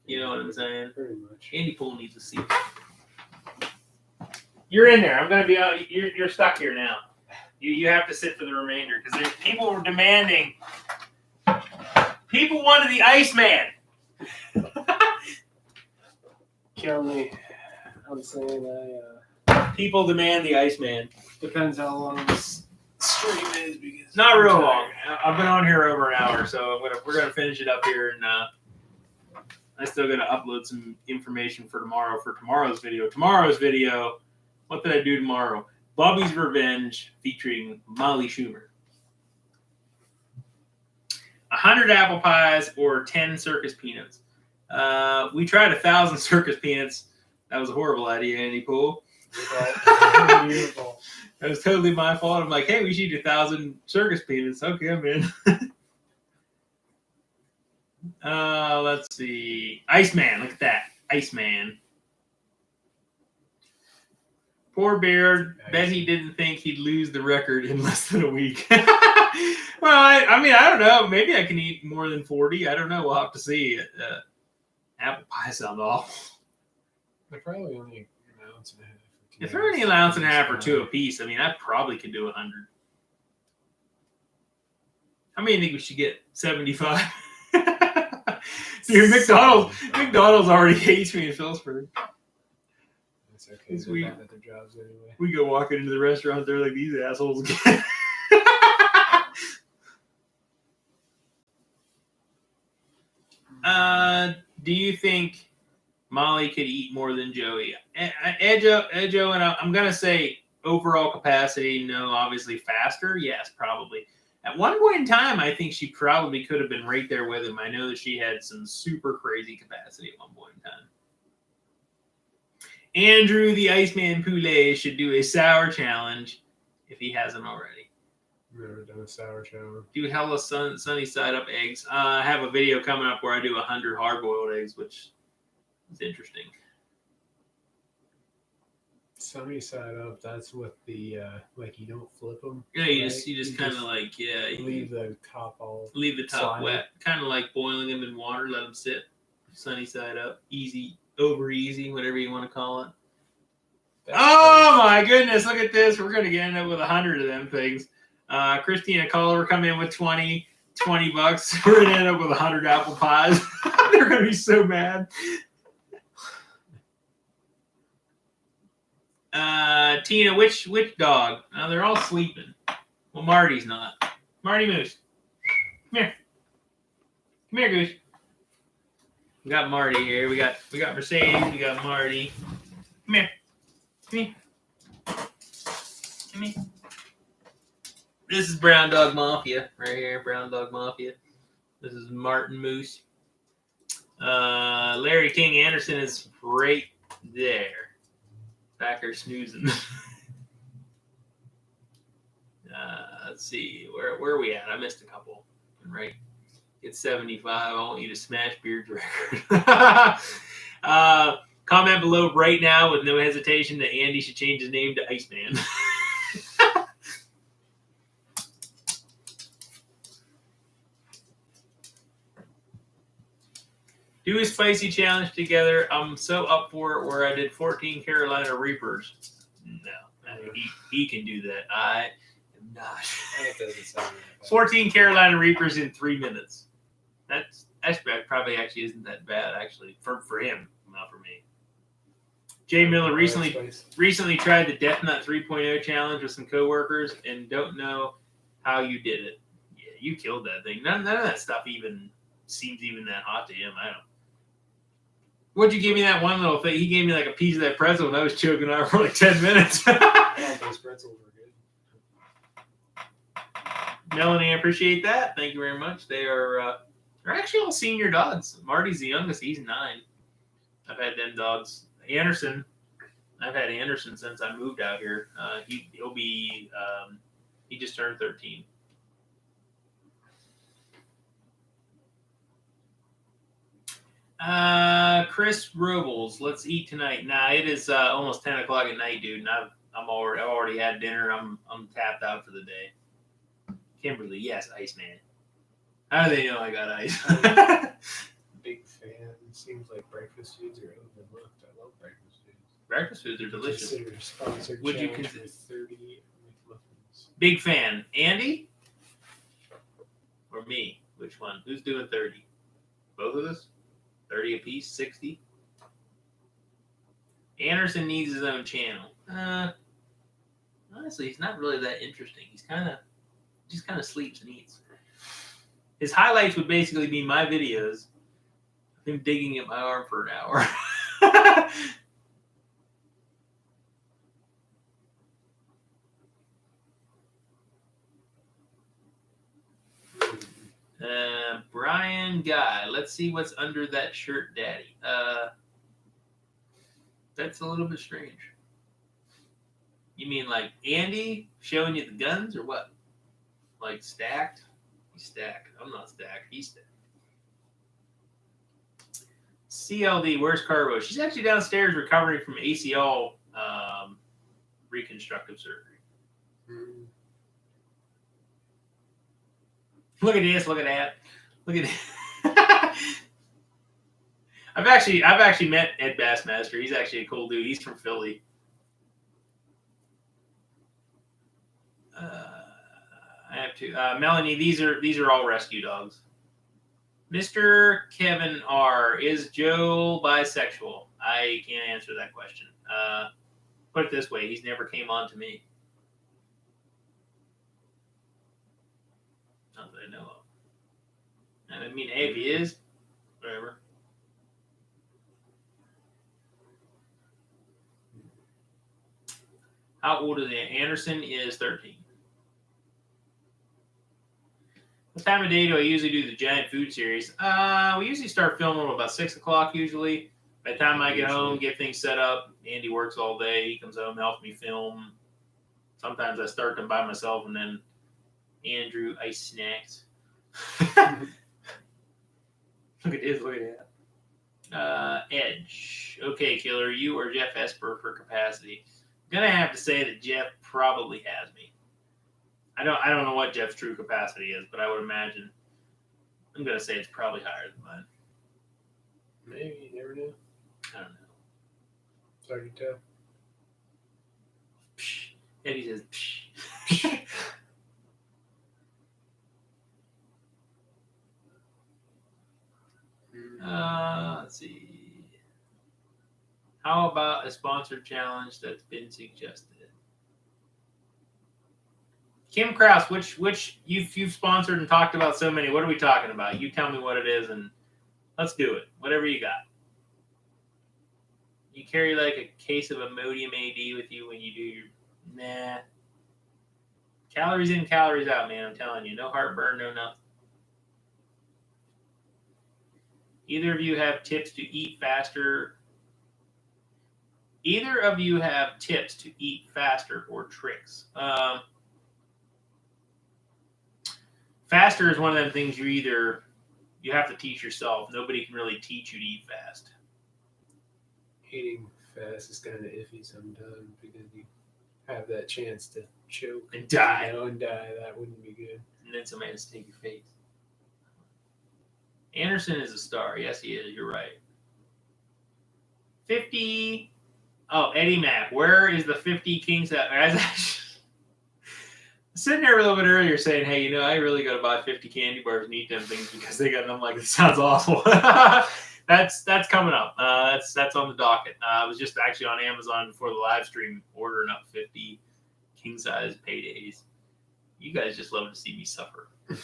You know what I'm saying? Pretty much. Andy Poole needs a seat. You're in there. I'm gonna be out. You're stuck here now. You have to sit for the remainder because people were demanding. People wanted the Iceman. Kill me. I'm saying people demand the Iceman. Depends how long this stream is. Because not real long. I've been on here over an hour, so we're gonna finish it up here, and I still gotta upload some information for tomorrow for tomorrow's video. What did I do tomorrow? Bobby's Revenge featuring Molly Schumer. 100 apple pies or 10 circus peanuts. We tried 1,000 circus peanuts. That was a horrible idea, Andy Poole. Beautiful. That was totally my fault. I'm like, hey, we should eat 1,000 circus peanuts. Okay, I'm in. Let's see. Iceman, look at that. Iceman. Poor Beard. Bet he didn't think he'd lose the record in less than a week. Well, I mean, I don't know. Maybe I can eat more than 40. I don't know. We'll have to see. Apple pie sound awful. They're probably only an ounce and a half. If they're only an ounce and a half or 2 a piece, I mean, I probably could do 100. How many do you think we should get? 75? Dude, McDonald's already hates me in Phillipsburg. That's okay. They're bad at their jobs anyway. We go walking into the restaurant, they're like, these assholes again. Do you think Molly could eat more than Joey? Edjo, and I'm going to say overall capacity, no. Obviously faster, yes, probably. At one point in time, I think she probably could have been right there with him. I know that she had some super crazy capacity at one point in time. Andrew, the Iceman Poulet, should do a sour challenge if he hasn't already. Never done a sour challenge. Do hella sunny side up eggs. I have a video coming up where I do 100 hard-boiled eggs, which is interesting. Sunny side up, that's with the, like you don't flip them. Yeah, you just kind of like, yeah. Leave the top slimy. Wet. Kind of like boiling them in water, let them sit. Sunny side up. Easy, over easy, whatever you want to call it. Oh my goodness, look at this. We're going to end up with 100 of them things. Christina Culver come in with $20. We're going to end up with 100 apple pies. They're going to be so mad. Tina, which dog? They're all sleeping. Well, Marty's not. Marty Moose. Come here. Come here, Goose. We got Marty here. We got Mercedes. We got Marty. Come here. Come here. Come here. This is Brown Dog Mafia right here. Brown Dog Mafia. This is Martin Moose. Larry King Anderson is right there. Back here snoozing. Let's see. Where are we at? I missed a couple. Right. It's 75. I want you to smash Beard's record. Comment below right now with no hesitation that Andy should change his name to Iceman. Do a spicy challenge together. I'm so up for it where I did 14 Carolina Reapers. No, he can do that. I am not. That doesn't sound like that. 14 Carolina Reapers in 3 minutes. That's probably actually isn't that bad actually for him, not for me. Jay Miller recently tried the Death Nut 3.0 challenge with some coworkers and don't know how you did it. Yeah, you killed that thing. None of that stuff even seems even that hot to him. I don't. What'd you give me that one little thing? He gave me like a piece of that pretzel and I was choking on it for like 10 minutes. Those pretzels were good. Melanie, I appreciate that. Thank you very much. They're actually all senior dogs. Marty's the youngest. He's 9. I've had them dogs. Anderson, I've had Anderson since I moved out here. He'll be, he just turned 13. Chris Robles, let's eat tonight. Nah, it is almost 10 o'clock at night, dude. And I've already had dinner. I'm tapped out for the day. Kimberly, yes, Iceman. How do they know I got ice? Big fan. Seems like breakfast foods are overlooked. I love breakfast foods. Breakfast foods are delicious. Consider sponsored. Would you challenge consider with 30 McMuffins? Big fan. Andy or me? Which one? Who's doing 30? Both of us? 30 apiece, 60. Anderson needs his own channel. Honestly, he's not really that interesting. He's just kind of sleeps and eats. His highlights would basically be my videos of him digging at my arm for an hour. Brian Guy, let's see what's under that shirt, Daddy. That's a little bit strange. You mean like Andy showing you the guns or what? Like stacked? He's stacked. I'm not stacked. He's stacked. CLD, where's Carbo? She's actually downstairs recovering from ACL reconstructive surgery. Look at this. Look at that. Look at that. I've actually met Ed Bassmaster. He's actually a cool dude. He's from Philly. I have to. Melanie, these are all rescue dogs. Mr. Kevin R. Is Joe bisexual? I can't answer that question. Put it this way, he's never came on to me. Not that I know of. I mean, hey, if he is, whatever. How old is he? Anderson is 13. What time of day do I usually do the giant food series? We usually start filming about 6 o'clock usually. By the time I get home, get things set up, Andy works all day. He comes home, helps me film. Sometimes I start them by myself, and then Andrew ice snacks. Look at this, look at that. Edge. Okay, Killer, you or Jeff Esper for capacity. I'm gonna have to say that Jeff probably has me. I don't know what Jeff's true capacity is, but I would imagine I'm gonna say it's probably higher than mine. Maybe, you never know. I don't know. It's hard to tell. Psh. Eddie says psh. Let's see. How about a sponsored challenge that's been suggested? Kim Krause, which you've sponsored and talked about so many. What are we talking about? You tell me what it is, and let's do it. Whatever you got. You carry like a case of Imodium AD with you when you do your... Nah. Calories in, calories out, man. I'm telling you. No heartburn, no nothing. Either of you have tips to eat faster? Either of you have tips to eat faster or tricks? Faster is one of them things you have to teach yourself. Nobody can really teach you to eat fast. Eating fast is kind of iffy sometimes because you have that chance to choke and die. And die. That wouldn't be good. And then somebody has to take your face. Anderson is a star. Yes, he is. You're right. 50. Oh, Eddie Mack. Where is the 50 Kings at? I was sitting there a little bit earlier saying, hey, I really got to buy 50 candy bars and eat them things because they got them. Like, it sounds awful. That's coming up. That's on the docket. I was just actually on Amazon before the live stream ordering up 50 king size paydays. You guys just love to see me suffer. You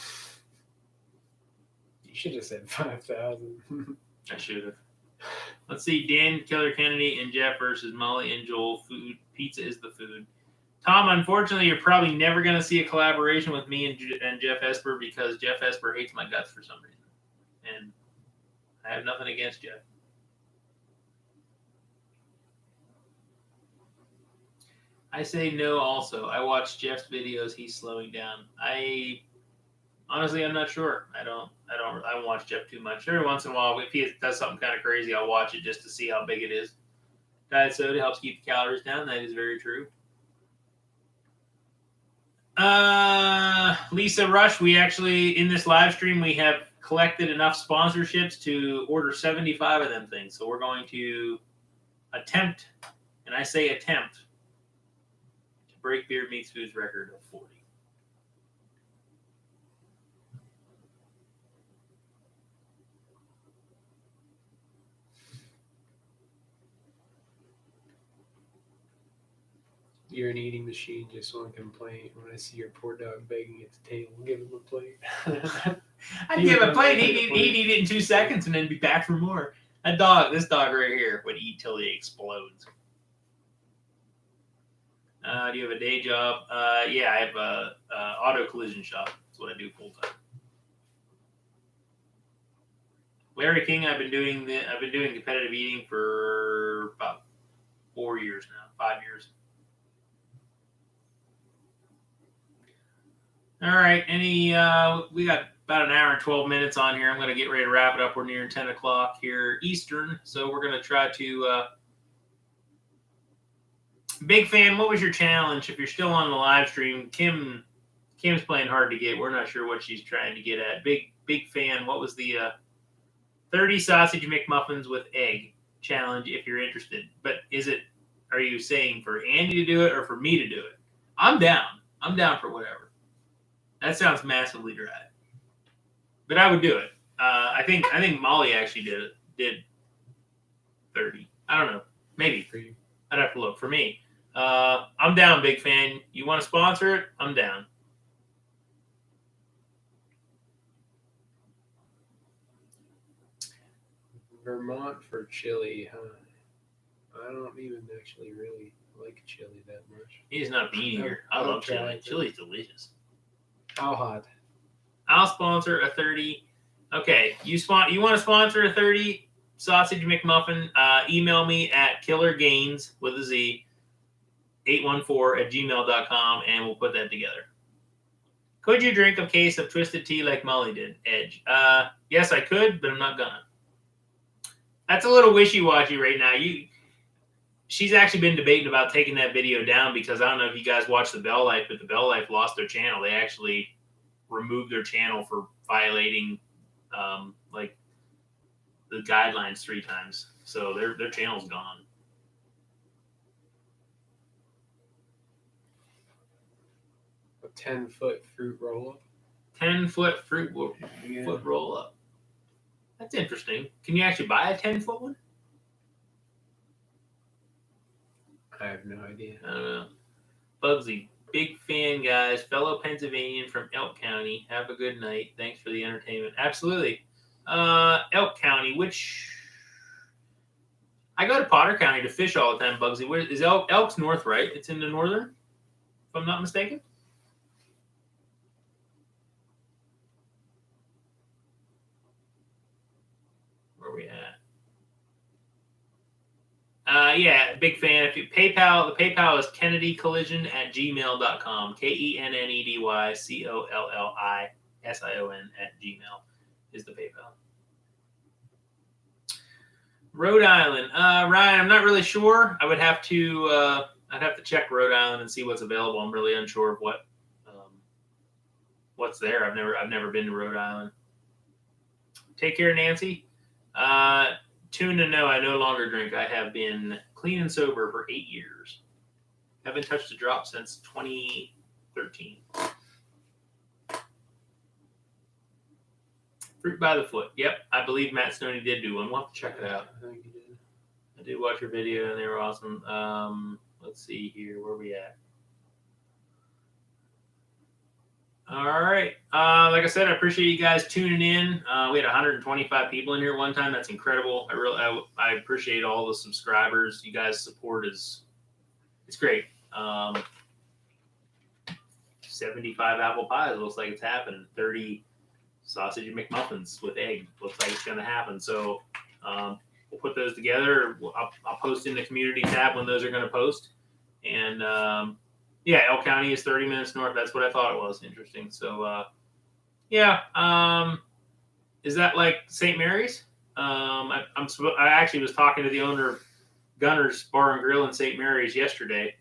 should have said 5,000. I should have. Let's see. Dan, Killer Kennedy, and Jeff versus Molly and Joel. Food. Pizza is the food. Tom, unfortunately, you're probably never going to see a collaboration with me and Jeff Esper because Jeff Esper hates my guts for some reason. And I have nothing against Jeff. I say no also. I watch Jeff's videos. He's slowing down. Honestly, I'm not sure. I don't watch Jeff too much. Every once in a while, if he does something kind of crazy, I'll watch it just to see how big it is. Diet soda helps keep the calories down. That is very true. Lisa Rush, we actually, in this live stream, we have collected enough sponsorships to order 75 of them things. So we're going to attempt, and I say attempt, to break Beard Meats Food's record of 40. You're an eating machine, just one complaint. When I see your poor dog begging at the table, give him a plate. I'd give him a plate. He'd eat it in 2 seconds and then be back for more. This dog right here, would eat till he explodes. Do you have a day job? Yeah, I have a auto collision shop. That's what I do full time. Larry King, I've been doing competitive eating for about 4 years now, 5 years. All right, we got about an hour and 12 minutes on here. I'm going to get ready to wrap it up. We're near 10 o'clock here Eastern, so we're going to try to. Big fan, what was your challenge? If you're still on the live stream, Kim's playing hard to get. We're not sure what she's trying to get at. Big fan, what was the 30 sausage McMuffins with egg challenge if you're interested? But are you saying for Andy to do it or for me to do it? I'm down. I'm down for whatever. That sounds massively dry, but I would do it. I think Molly actually did 30. I don't know, maybe for you. I'd have to look. For me, I'm down. Big fan. You want to sponsor it? I'm down. Vermont for chili, huh? I don't even actually really like chili that much. He's not being here. I love chili. Chili's delicious. How hot? I'll sponsor a 30. Okay, you want to sponsor a 30 sausage McMuffin? Email me at killergains with a Z 814@gmail.com and we'll put that together. Could you drink a case of twisted tea like Molly did? Edge. Yes, I could, but I'm not gonna. That's a little wishy-washy right now. She's actually been debating about taking that video down because I don't know if you guys watched the Bell Life, but the Bell Life lost their channel. They actually removed their channel for violating like the guidelines 3 times. So their channel's gone. A 10-foot fruit roll-up? 10-foot fruit foot roll-up. That's interesting. Can you actually buy a 10-foot one? I have no idea. I don't know. Bugsy, big fan, guys. Fellow Pennsylvanian from Elk County. Have a good night. Thanks for the entertainment. Absolutely. Elk County, which I go to Potter County to fish all the time, Bugsy. Where is Elk's north, right? It's in the northern, if I'm not mistaken. Where are we at? Yeah, big fan. If you the PayPal is kennedycollision@gmail.com. KENNEDYCOLLISION is the PayPal. Rhode Island. Ryan, I'm not really sure. I'd have to check Rhode Island and see what's available. I'm really unsure of what's there. I've never been to Rhode Island. Take care, Nancy. Tune to know I no longer drink. I have been clean and sober for 8 years. Haven't touched a drop since 2013. Fruit by the foot. Yep, I believe Matt Stoney did do one. We'll have to check it out. I think you did. I did watch your video, and they were awesome. Let's see here. Where are we at? All right. Like I said, I appreciate you guys tuning in. We had 125 people in here one time. That's incredible. I appreciate all the subscribers. You guys' support it's great. 75 apple pies. Looks like it's happening. 30 sausage and McMuffins with egg. Looks like it's going to happen. So we'll put those together. I'll post in the community tab when those are going to post. And yeah, Elk County is 30 minutes north. That's what I thought it was. Interesting. So yeah. Is that like St. Mary's? I actually was talking to the owner of Gunner's Bar and Grill in St. Mary's yesterday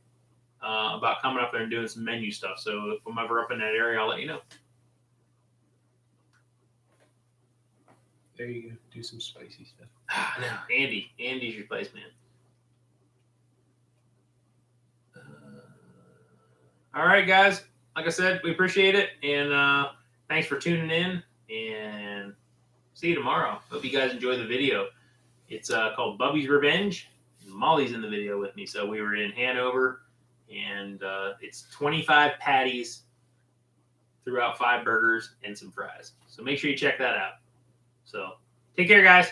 about coming up there and doing some menu stuff. So if I'm ever up in that area, I'll let you know. There you go. Do some spicy stuff. No, Andy's your place, man. All right, guys. Like I said, we appreciate it, and thanks for tuning in. And see you tomorrow. Hope you guys enjoy the video. It's called Bubby's Revenge. Molly's in the video with me. So we were in Hanover, and it's 25 patties throughout 5 burgers and some fries. So make sure you check that out. So take care, guys.